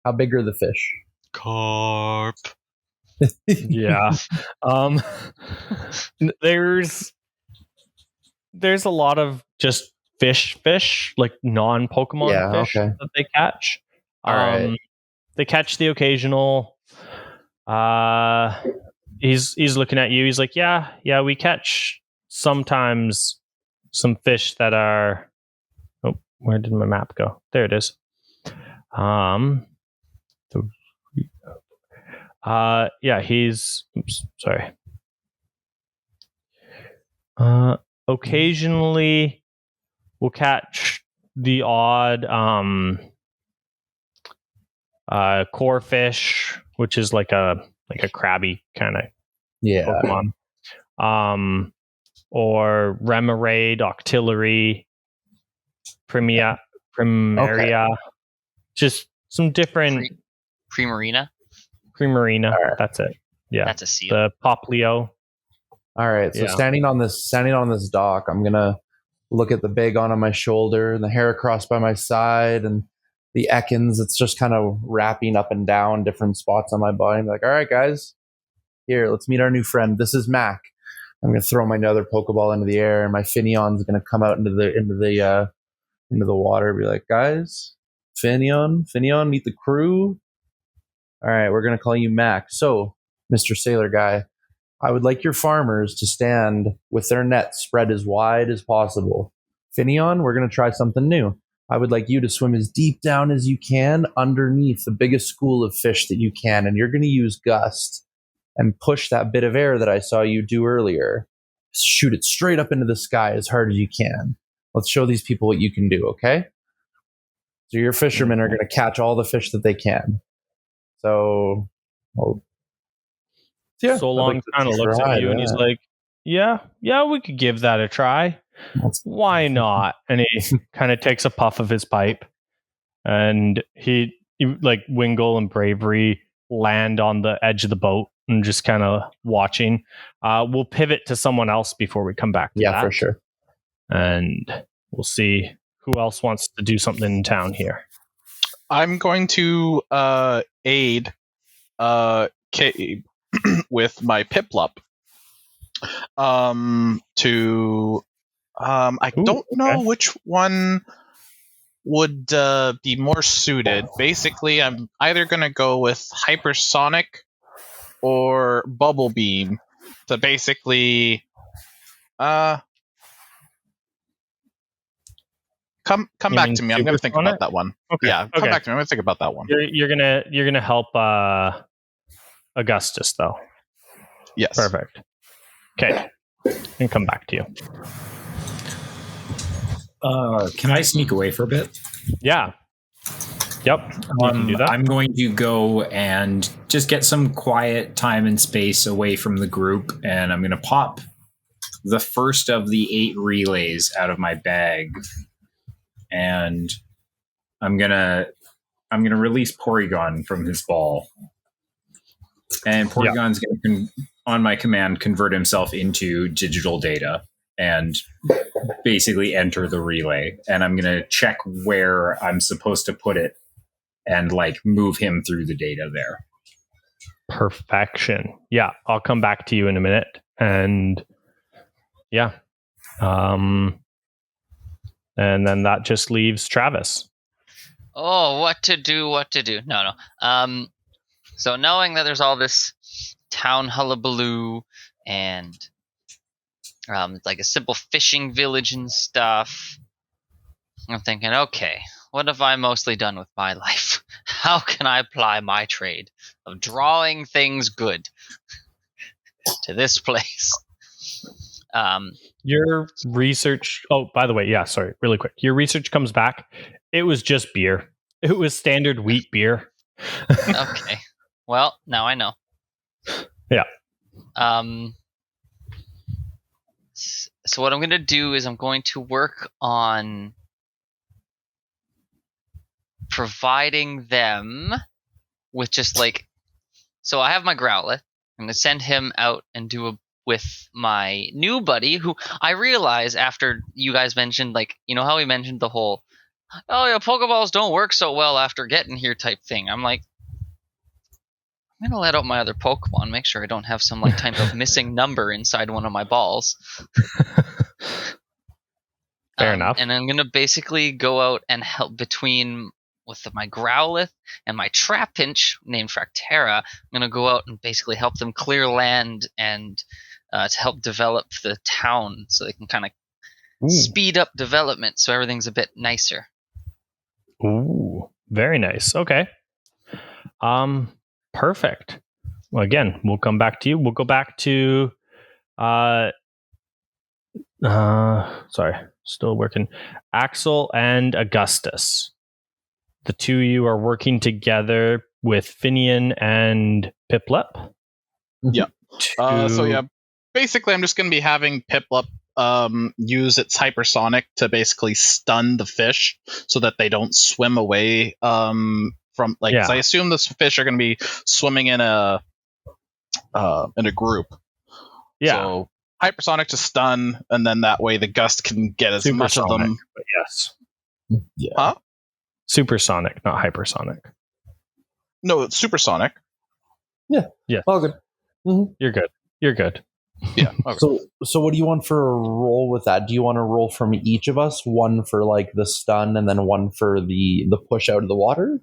How big are the fish? Carp. Yeah. There's a lot of just fish, like non-Pokemon fish that they catch. All right. They catch the occasional. He's looking at you. He's like, yeah, we catch sometimes some fish that are. Oh, where did my map go? There it is. Oops, sorry. Occasionally we'll catch the odd core fish, which is like a crabby kind of Pokemon. Or Remoraid, Octillery, Primaria. Just some different Primarina. Right. That's it. Yeah. That's a seal. The Poplio. All right. So standing on this dock, I'm gonna look at the big on my shoulder and the hair across by my side and the Ekans. It's just kind of wrapping up and down different spots on my body. I'm like, all right, guys, here, let's meet our new friend. This is Mac. I'm going to throw my other Pokeball into the air, and my Finneon's going to come out into the water and be like, guys, Finneon, meet the crew. All right, we're going to call you Mac. So, Mr. Sailor Guy, I would like your farmers to stand with their nets spread as wide as possible. Finneon, we're going to try something new. I would like you to swim as deep down as you can underneath the biggest school of fish that you can, and you're going to use Gust and push that bit of air that I saw you do earlier. Shoot it straight up into the sky as hard as you can. Let's show these people what you can do, okay? So your fishermen are going to catch all the fish that they can. So, yeah. Solon kind of looks at you and he's like, yeah, we could give that a try. Why not? And he kind of takes a puff of his pipe, and he like Wingle and Bravery land on the edge of the boat and just kind of watching. We'll pivot to someone else before we come back to that. Yeah, for sure. And we'll see who else wants to do something in town here. I'm going to aid Cabe with my Piplup. I don't know which one would be more suited. Basically, I'm either going to go with Hypersonic or Bubble Beam to basically come back to me. I'm going to think about that one. Okay. Yeah, come back to me. I'm going to think about that one. You're gonna help Augustus though. Yes. Perfect. Okay. And come back to you. Can I sneak away for a bit? Yeah. Yep. You can do that. I'm going to go and just get some quiet time and space away from the group, and I'm going to pop the first of the 8 relays out of my bag, and I'm gonna release Porygon from his ball, and Porygon's going to, on my command, convert himself into digital data and basically enter the relay. And I'm going to check where I'm supposed to put it and like move him through the data there. Perfection. Yeah, I'll come back to you in a minute. And yeah. And then that just leaves Travis. Oh, what to do. No. So knowing that there's all this town hullabaloo and like a simple fishing village and stuff, I'm thinking, okay, what have I mostly done with my life? How can I apply my trade of drawing things good to this place? Your research... Oh, by the way, yeah, sorry, really quick. Your research comes back. It was just beer. It was standard wheat beer. Okay. Well, now I know. Yeah. So what I'm going to do is I'm going to work on providing them with just like... So I have my Growlithe. I'm going to send him out and do with my new buddy, who I realize after you guys mentioned, like, you know how we mentioned the whole, oh yeah, Pokeballs don't work so well after getting here type thing. I'm like, I'm gonna let out my other Pokemon, make sure I don't have some like type of missing number inside one of my balls. Fair enough. And I'm gonna basically go out and help between with my Growlithe and my Trapinch named Fractera. I'm gonna go out and basically help them clear land and to help develop the town, so they can kind of speed up development, so everything's a bit nicer. Ooh, very nice. Okay. Perfect. Well, again, we'll come back to you. We'll go back to sorry, still working. Axel and Augustus. The two of you are working together with Finian and Piplup. Yeah. So yeah, basically I'm just going to be having Piplup use its hypersonic to basically stun the fish so that they don't swim away from, like, 'cause I assume the fish are going to be swimming in a group. Yeah. So hypersonic to stun, and then that way the gust can get as much of them. But yes. Yeah. Huh? Supersonic, not hypersonic. No, it's supersonic. Yeah. Yeah. All good. Mm-hmm. You're good. Yeah. Okay. So what do you want for a roll with that? Do you want to roll from each of us, one for like the stun and then one for the push out of the water?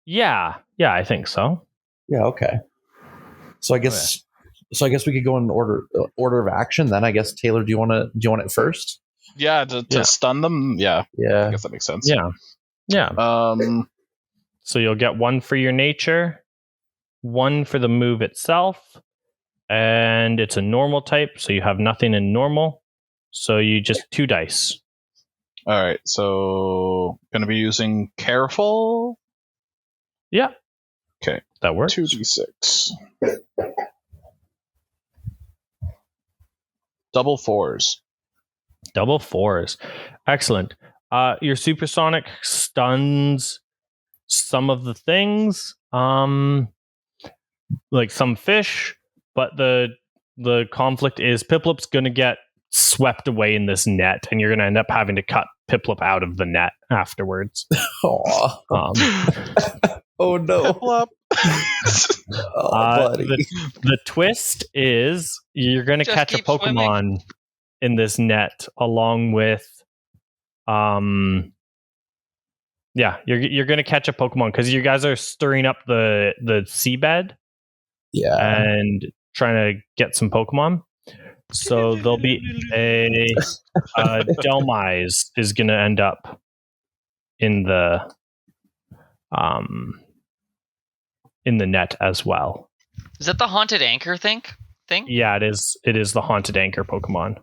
Yeah, I think so. Yeah, okay. So I guess we could go in order of action then. I guess Taylor, do you want it first? Yeah, to Yeah. stun them. Yeah, I Yeah. guess that makes sense. Yeah. So you'll get one for your nature, one for the move itself, and it's a normal type, so you have nothing in normal. So you just 2 dice. All right. So going to be using careful. Yeah. Okay. That works. 2d6. Double fours. Double fours. Excellent. Your supersonic stuns some of the things, like some fish, but the conflict is Piplup's going to get swept away in this net, and you're going to end up having to cut Piplup out of the net afterwards. Aw. Oh no. Piplup. Buddy. The twist is you're going to Just catch a keep Pokemon swimming. in this net along with you're going to catch a Pokemon because you guys are stirring up the seabed Yeah. and trying to get some Pokemon. So there'll be a Delmise is going to end up in the net as well. Is that the haunted anchor thing? Yeah, it is. It is the haunted anchor Pokemon.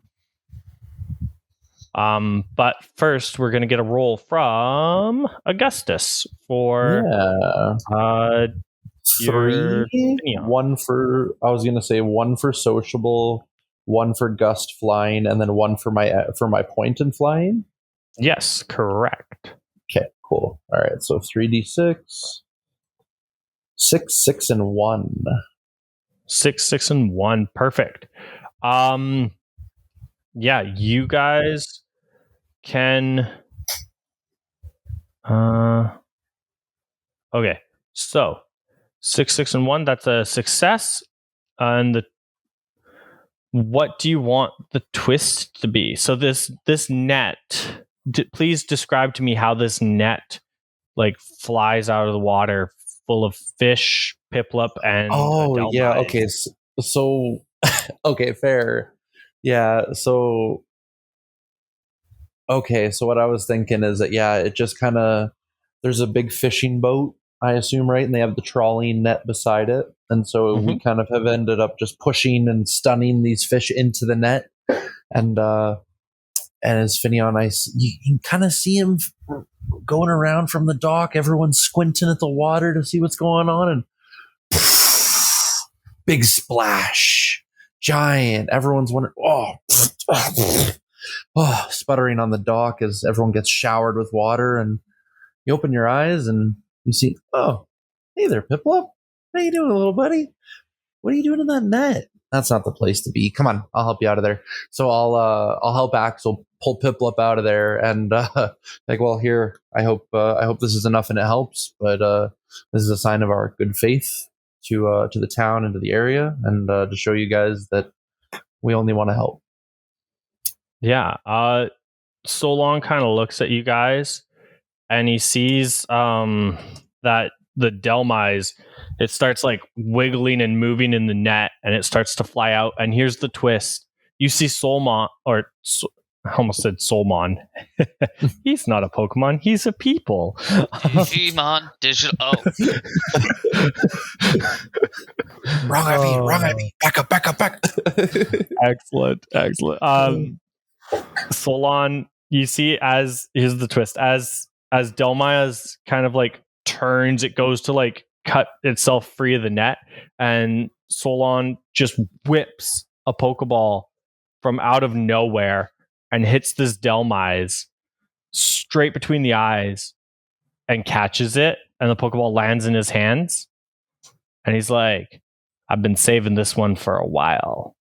But first, we're going to get a roll from Augustus for your 3. Finneon. One for one for sociable, one for gust flying, and then one for my point and flying. Yes, correct. Okay, cool. All right, so 3d6, 6, 6, and 1. 6, 6, and 1. Perfect. Yeah, you guys can. Okay, so 6, 6, and 1. That's a success. And what do you want the twist to be? So this net. Please describe to me how this net like flies out of the water, full of fish, Piplup, and Oh yeah, Delmise. okay. So okay, fair. Yeah, so okay, so what I was thinking is that it just kind of there's a big fishing boat, I assume, right? And they have the trawling net beside it. And so we kind of have ended up just pushing and stunning these fish into the net. And as Finneon, you can kind of see him going around from the dock. Everyone's squinting at the water to see what's going on, and big splash, giant. Everyone's wondering, sputtering on the dock as everyone gets showered with water. And you open your eyes and you see, oh, hey there, Piplup. How you doing, little buddy? What are you doing in that net? That's not the place to be. Come on, I'll help you out of there. So I'll help Axel pull Piplup out of there, and well, here, I hope this is enough and it helps. But this is a sign of our good faith to the town and to the area, and to show you guys that we only want to help. Yeah. Solon kind of looks at you guys, and he sees that the Delmise, it starts like wiggling and moving in the net, and it starts to fly out. And here's the twist: you see Solmon, I almost said Solmon. He's not a Pokemon; he's a people. Digimon digital. Oh, Wrong at me. Back up. Excellent. Solon, you see, here's the twist: as Delmia's kind of like turns, it goes to like cut itself free of the net, and Solon just whips a Pokeball from out of nowhere and hits this Delmise straight between the eyes and catches it, and the Pokeball lands in his hands, and he's like, I've been saving this one for a while.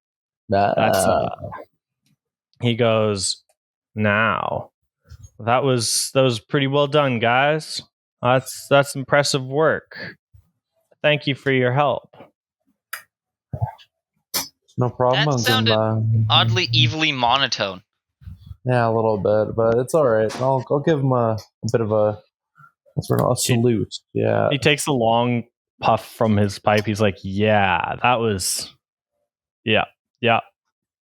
He goes, now that was pretty well done, guys. That's impressive work. Thank you for your help. No problem. That I'll give him, sounded oddly evilly monotone. yeah, a little bit, but it's all right. I'll give him a bit of a salute. Yeah. He takes a long puff from his pipe. He's like, yeah, that was, yeah.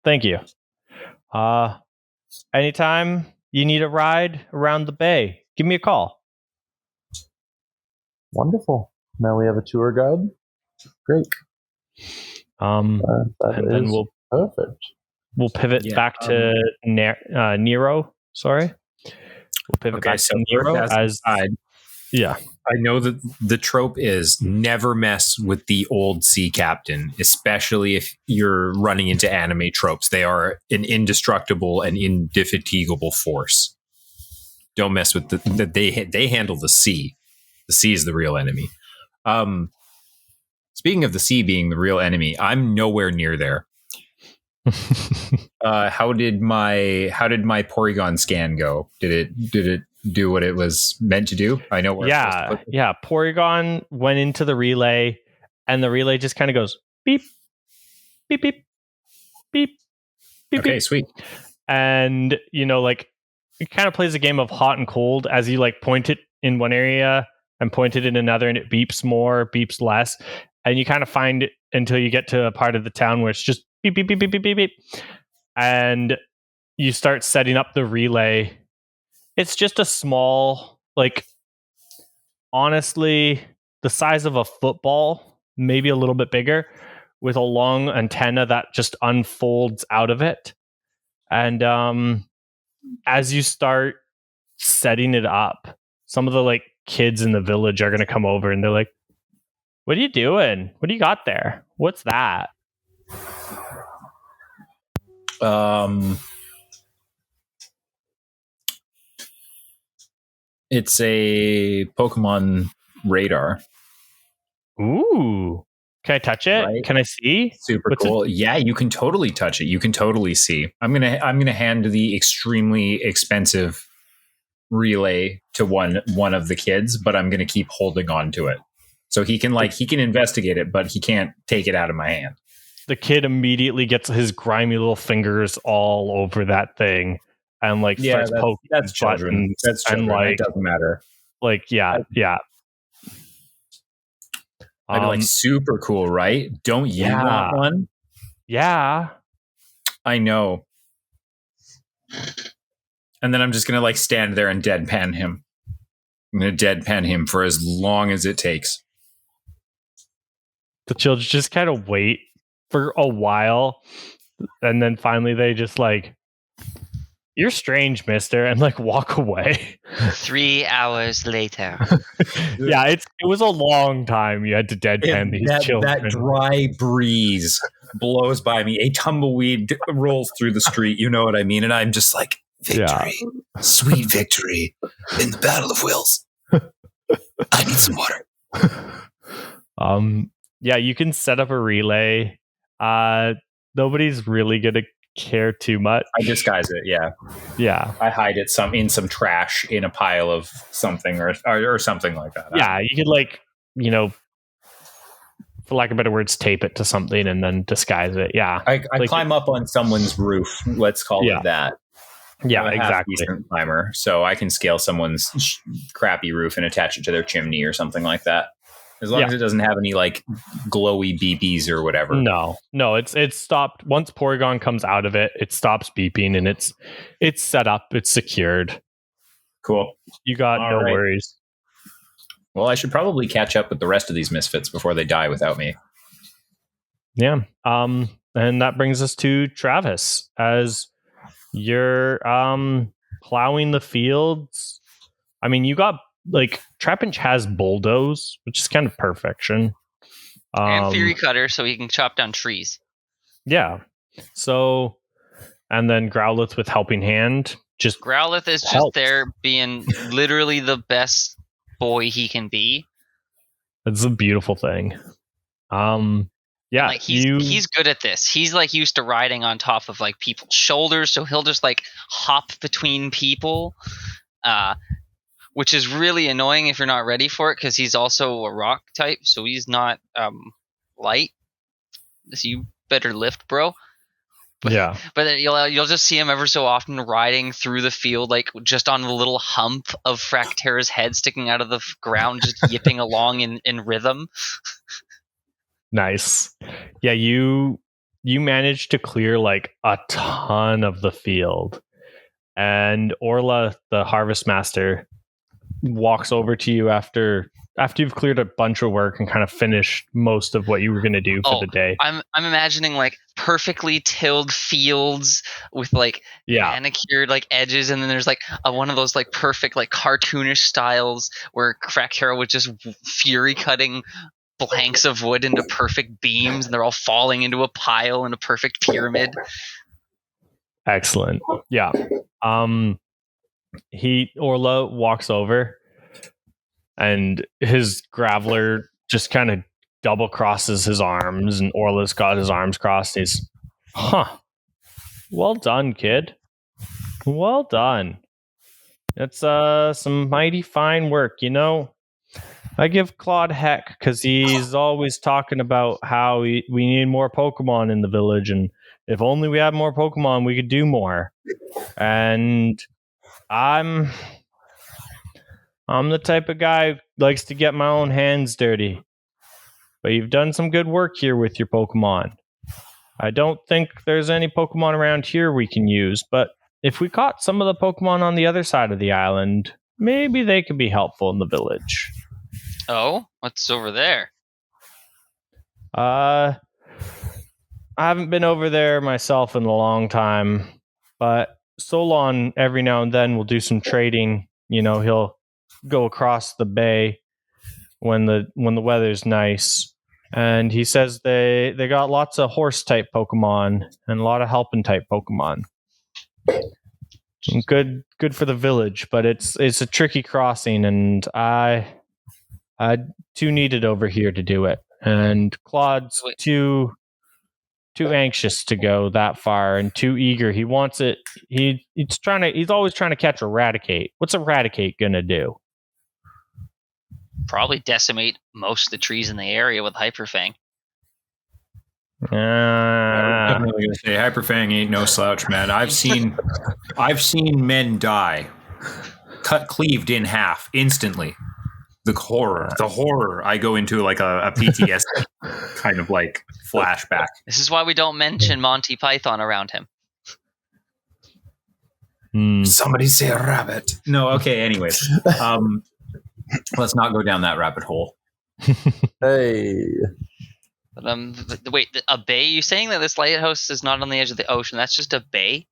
Thank you. Anytime you need a ride around the bay, give me a call. Wonderful. Now we have a tour guide. Great. That And then is perfect. we'll pivot back to Nero. Sorry. We'll pivot back to Nero as yeah. I know that the trope is never mess with the old sea captain, especially if you're running into anime tropes. They are an indestructible and indefatigable force. Don't mess with they handle the sea. The sea is the real enemy. Speaking of the sea being the real enemy, I'm nowhere near there. How did my Porygon scan go? Did it do what it was meant to do? I know where. Yeah. Porygon went into the relay, and the relay just kind of goes beep, beep, beep, beep, beep. Okay, beep. sweet. And it kind of plays a game of hot and cold as you point it in one area and point it in another, and it beeps more, beeps less, and you kind of find it until you get to a part of the town where it's just beep, beep, beep, beep, beep, beep, beep, and you start setting up the relay. It's just a small, honestly, the size of a football, maybe a little bit bigger, with a long antenna that just unfolds out of it. And as you start setting it up, some of the kids in the village are going to come over and they're like, "What are you doing? What do you got there? What's that?" It's a Pokemon radar. Ooh. Can I touch it? Right? Can I see? Super cool. Yeah, you can totally touch it. You can totally see. I'm gonna hand the extremely expensive relay to one of the kids, but I'm gonna keep holding on to it. So he can investigate it, but he can't take it out of my hand. The kid immediately gets his grimy little fingers all over that thing and starts poking that's children. buttons. That's children. And it doesn't matter. Yeah. I'd be super cool, right? Don't you want one? Yeah. I know. And then I'm just gonna stand there and deadpan him. I'm gonna deadpan him for as long as it takes. The children just kind of wait for a while, and then finally they just "You're strange, mister," and walk away. 3 hours later. Yeah, it was a long time you had to deadpan these children. That dry breeze blows by me. A tumbleweed rolls through the street. You know what I mean? And I'm just victory, sweet victory in the Battle of Wills. I need some water. Yeah, you can set up a relay. Nobody's really gonna care too much. I disguise it. Yeah. I hide it in some trash in a pile of something or something like that. Yeah, you could for lack of better words, tape it to something and then disguise it. Yeah, I climb up on someone's roof. Let's call it that. Yeah, I'm a exactly. Decent climber, so I can scale someone's crappy roof and attach it to their chimney or something like that. As long as it doesn't have any glowy beepies or whatever. No, it's stopped once Porygon comes out of it. It stops beeping and it's set up. It's secured. Cool. You got no worries. Well, I should probably catch up with the rest of these misfits before they die without me. Yeah. And that brings us to Travis as you're plowing the fields. I mean, you got Trapinch has bulldoze, which is kind of perfection. And Theory Cutter, so he can chop down trees. Yeah. So, and then Growlithe with Helping Hand. Growlithe is just there being literally the best boy he can be. It's a beautiful thing. Yeah, he's good at this. He's used to riding on top of people's shoulders, so he'll just hop between people. Which is really annoying if you're not ready for it, because he's also a rock type, so he's not light. So you better lift, bro. Yeah. But then you'll just see him ever so often riding through the field, like just on the little hump of Fractera's head sticking out of the ground, just yipping along in rhythm. Nice. Yeah, you managed to clear like a ton of the field. And Orla, the harvest master, walks over to you after you've cleared a bunch of work and kind of finished most of what you were going to do for the day. I'm imagining like perfectly tilled fields with like manicured like edges, and then there's like one of those like perfect like cartoonish styles where Fractera was just fury cutting blanks of wood into perfect beams, and they're all falling into a pile in a perfect pyramid. Excellent. Yeah. Orla walks over, and his graveler just kind of double crosses his arms, and Orla's got his arms crossed. He's, well done, kid. Well done. It's some mighty fine work, you know. I give Claude heck because he's always talking about how we need more Pokemon in the village, and if only we had more Pokemon, we could do more. And I'm the type of guy who likes to get my own hands dirty. But you've done some good work here with your Pokemon. I don't think there's any Pokemon around here we can use, but if we caught some of the Pokemon on the other side of the island, maybe they could be helpful in the village. Oh, what's over there? I haven't been over there myself in a long time, but Solon every now and then will do some trading. You know, he'll go across the bay when the weather's nice, and he says they got lots of horse type Pokemon and a lot of helping type Pokemon. Good for the village, but it's a tricky crossing, and I too needed over here to do it, and Claude's too anxious to go that far and too eager. He wants it. He's always trying to catch Eradicate. What's Eradicate gonna do? Probably decimate most of the trees in the area with Hyperfang. I'm really gonna say Hyperfang ain't no slouch, man. I've seen men die, cleaved in half instantly. The horror. I go into like a PTSD kind of like flashback. This is why we don't mention Monty Python around him. Somebody say a rabbit. No, okay. Anyways, let's not go down that rabbit hole. Hey. But, wait, a bay? You saying that this lighthouse is not on the edge of the ocean? That's just a bay?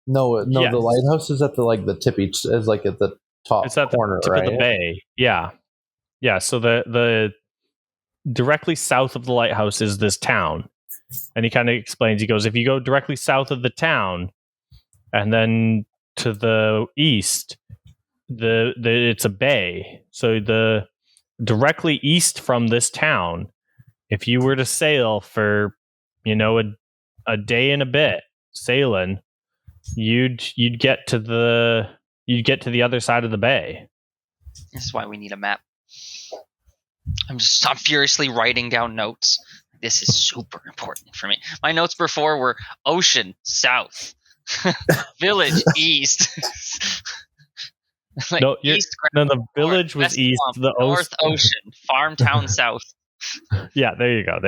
No, Yes. The lighthouse is at the tippy, is like at the top It's at corner, the tip right? of the bay. Yeah. So the directly south of the lighthouse is this town, and he kind of explains. He goes, if you go directly south of the town, and then to the east, it's a bay. So the directly east from this town, if you were to sail for, a day and a bit sailing, you'd get to the other side of the bay. This is why we need a map. I'm furiously writing down notes. This is super important for me. My notes before were ocean south, village east. The village was east. The north ocean, farm town south. Yeah, there you go.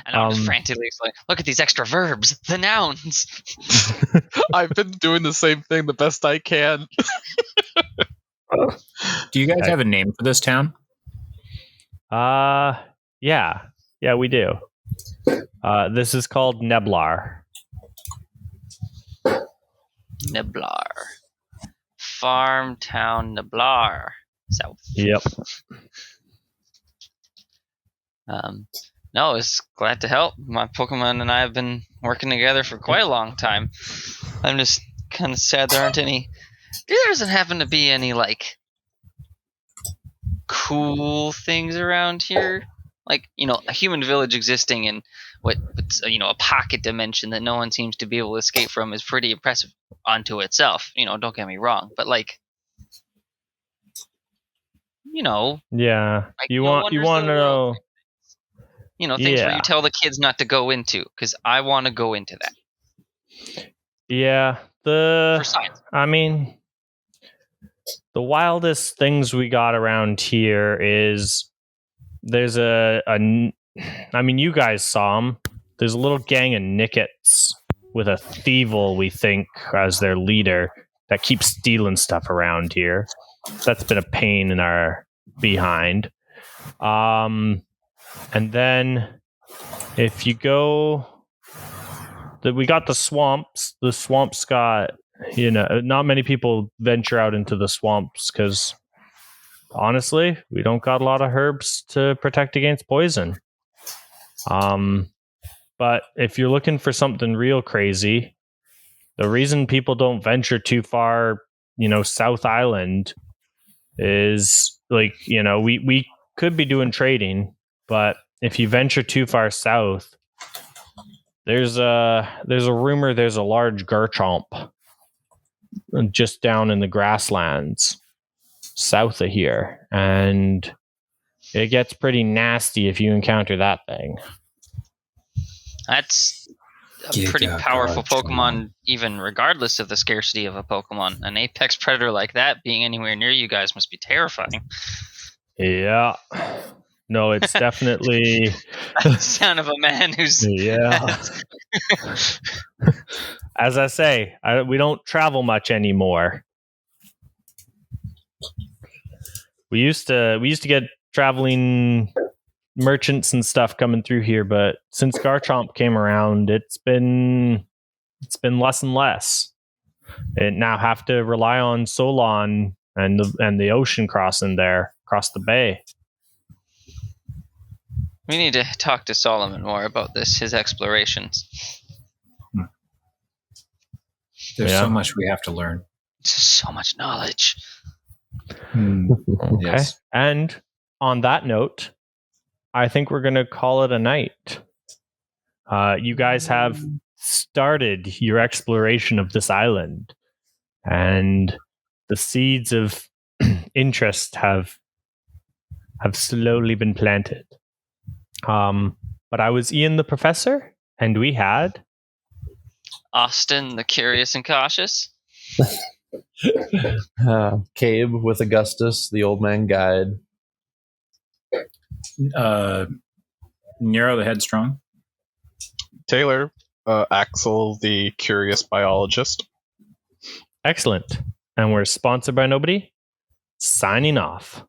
And I'm just frantically like, look at these extra verbs, the nouns. I've been doing the same thing the best I can. Do you guys have a name for this town? Yeah, we do. This is called Neblar. Neblar. Farm town Neblar. South. Yep. No, I was glad to help. My Pokemon and I have been working together for quite a long time. I'm just kind of sad there aren't any. There doesn't happen to be any like cool things around here, like a human village existing in a pocket dimension that no one seems to be able to escape from is pretty impressive onto itself. Don't get me wrong, but yeah, you want to know. things where Yeah. you tell the kids not to go into, because I want to go into that Yeah, for science. I mean, the wildest things we got around here is there's I mean, you guys saw them. There's a little gang of Nickets with a Thievel, we think, as their leader that keeps stealing stuff around here. That's been a pain in our behind. And then if you go, we got the swamps. The swamps got, not many people venture out into the swamps because honestly, we don't got a lot of herbs to protect against poison. But if you're looking for something real crazy, the reason people don't venture too far, South Island is like, we could be doing trading, but if you venture too far south, there's a rumor there's a large Garchomp just down in the grasslands south of here, and it gets pretty nasty if you encounter that thing. That's a pretty powerful Pokemon, even regardless of the scarcity of a Pokemon. An apex predator like that being anywhere near you guys must be terrifying. Yeah. No, it's definitely the sound of a man who's yeah. As I say, we don't travel much anymore. We used to get traveling merchants and stuff coming through here, but since Garchomp came around, it's been less and less. It now have to rely on Solon and the ocean crossing there across the bay. We need to talk to Solomon more about his explorations. There's so much we have to learn. So much knowledge. Okay. Yes. And on that note, I think we're going to call it a night. You guys have started your exploration of this island, and the seeds of interest have slowly been planted. But I was Ian the Professor, and we had Austin the Curious and Cautious. Cabe with Augustus, the old man guide. Nero the Headstrong. Taylor, Axel, the curious biologist. excellent. And we're sponsored by nobody. Signing off.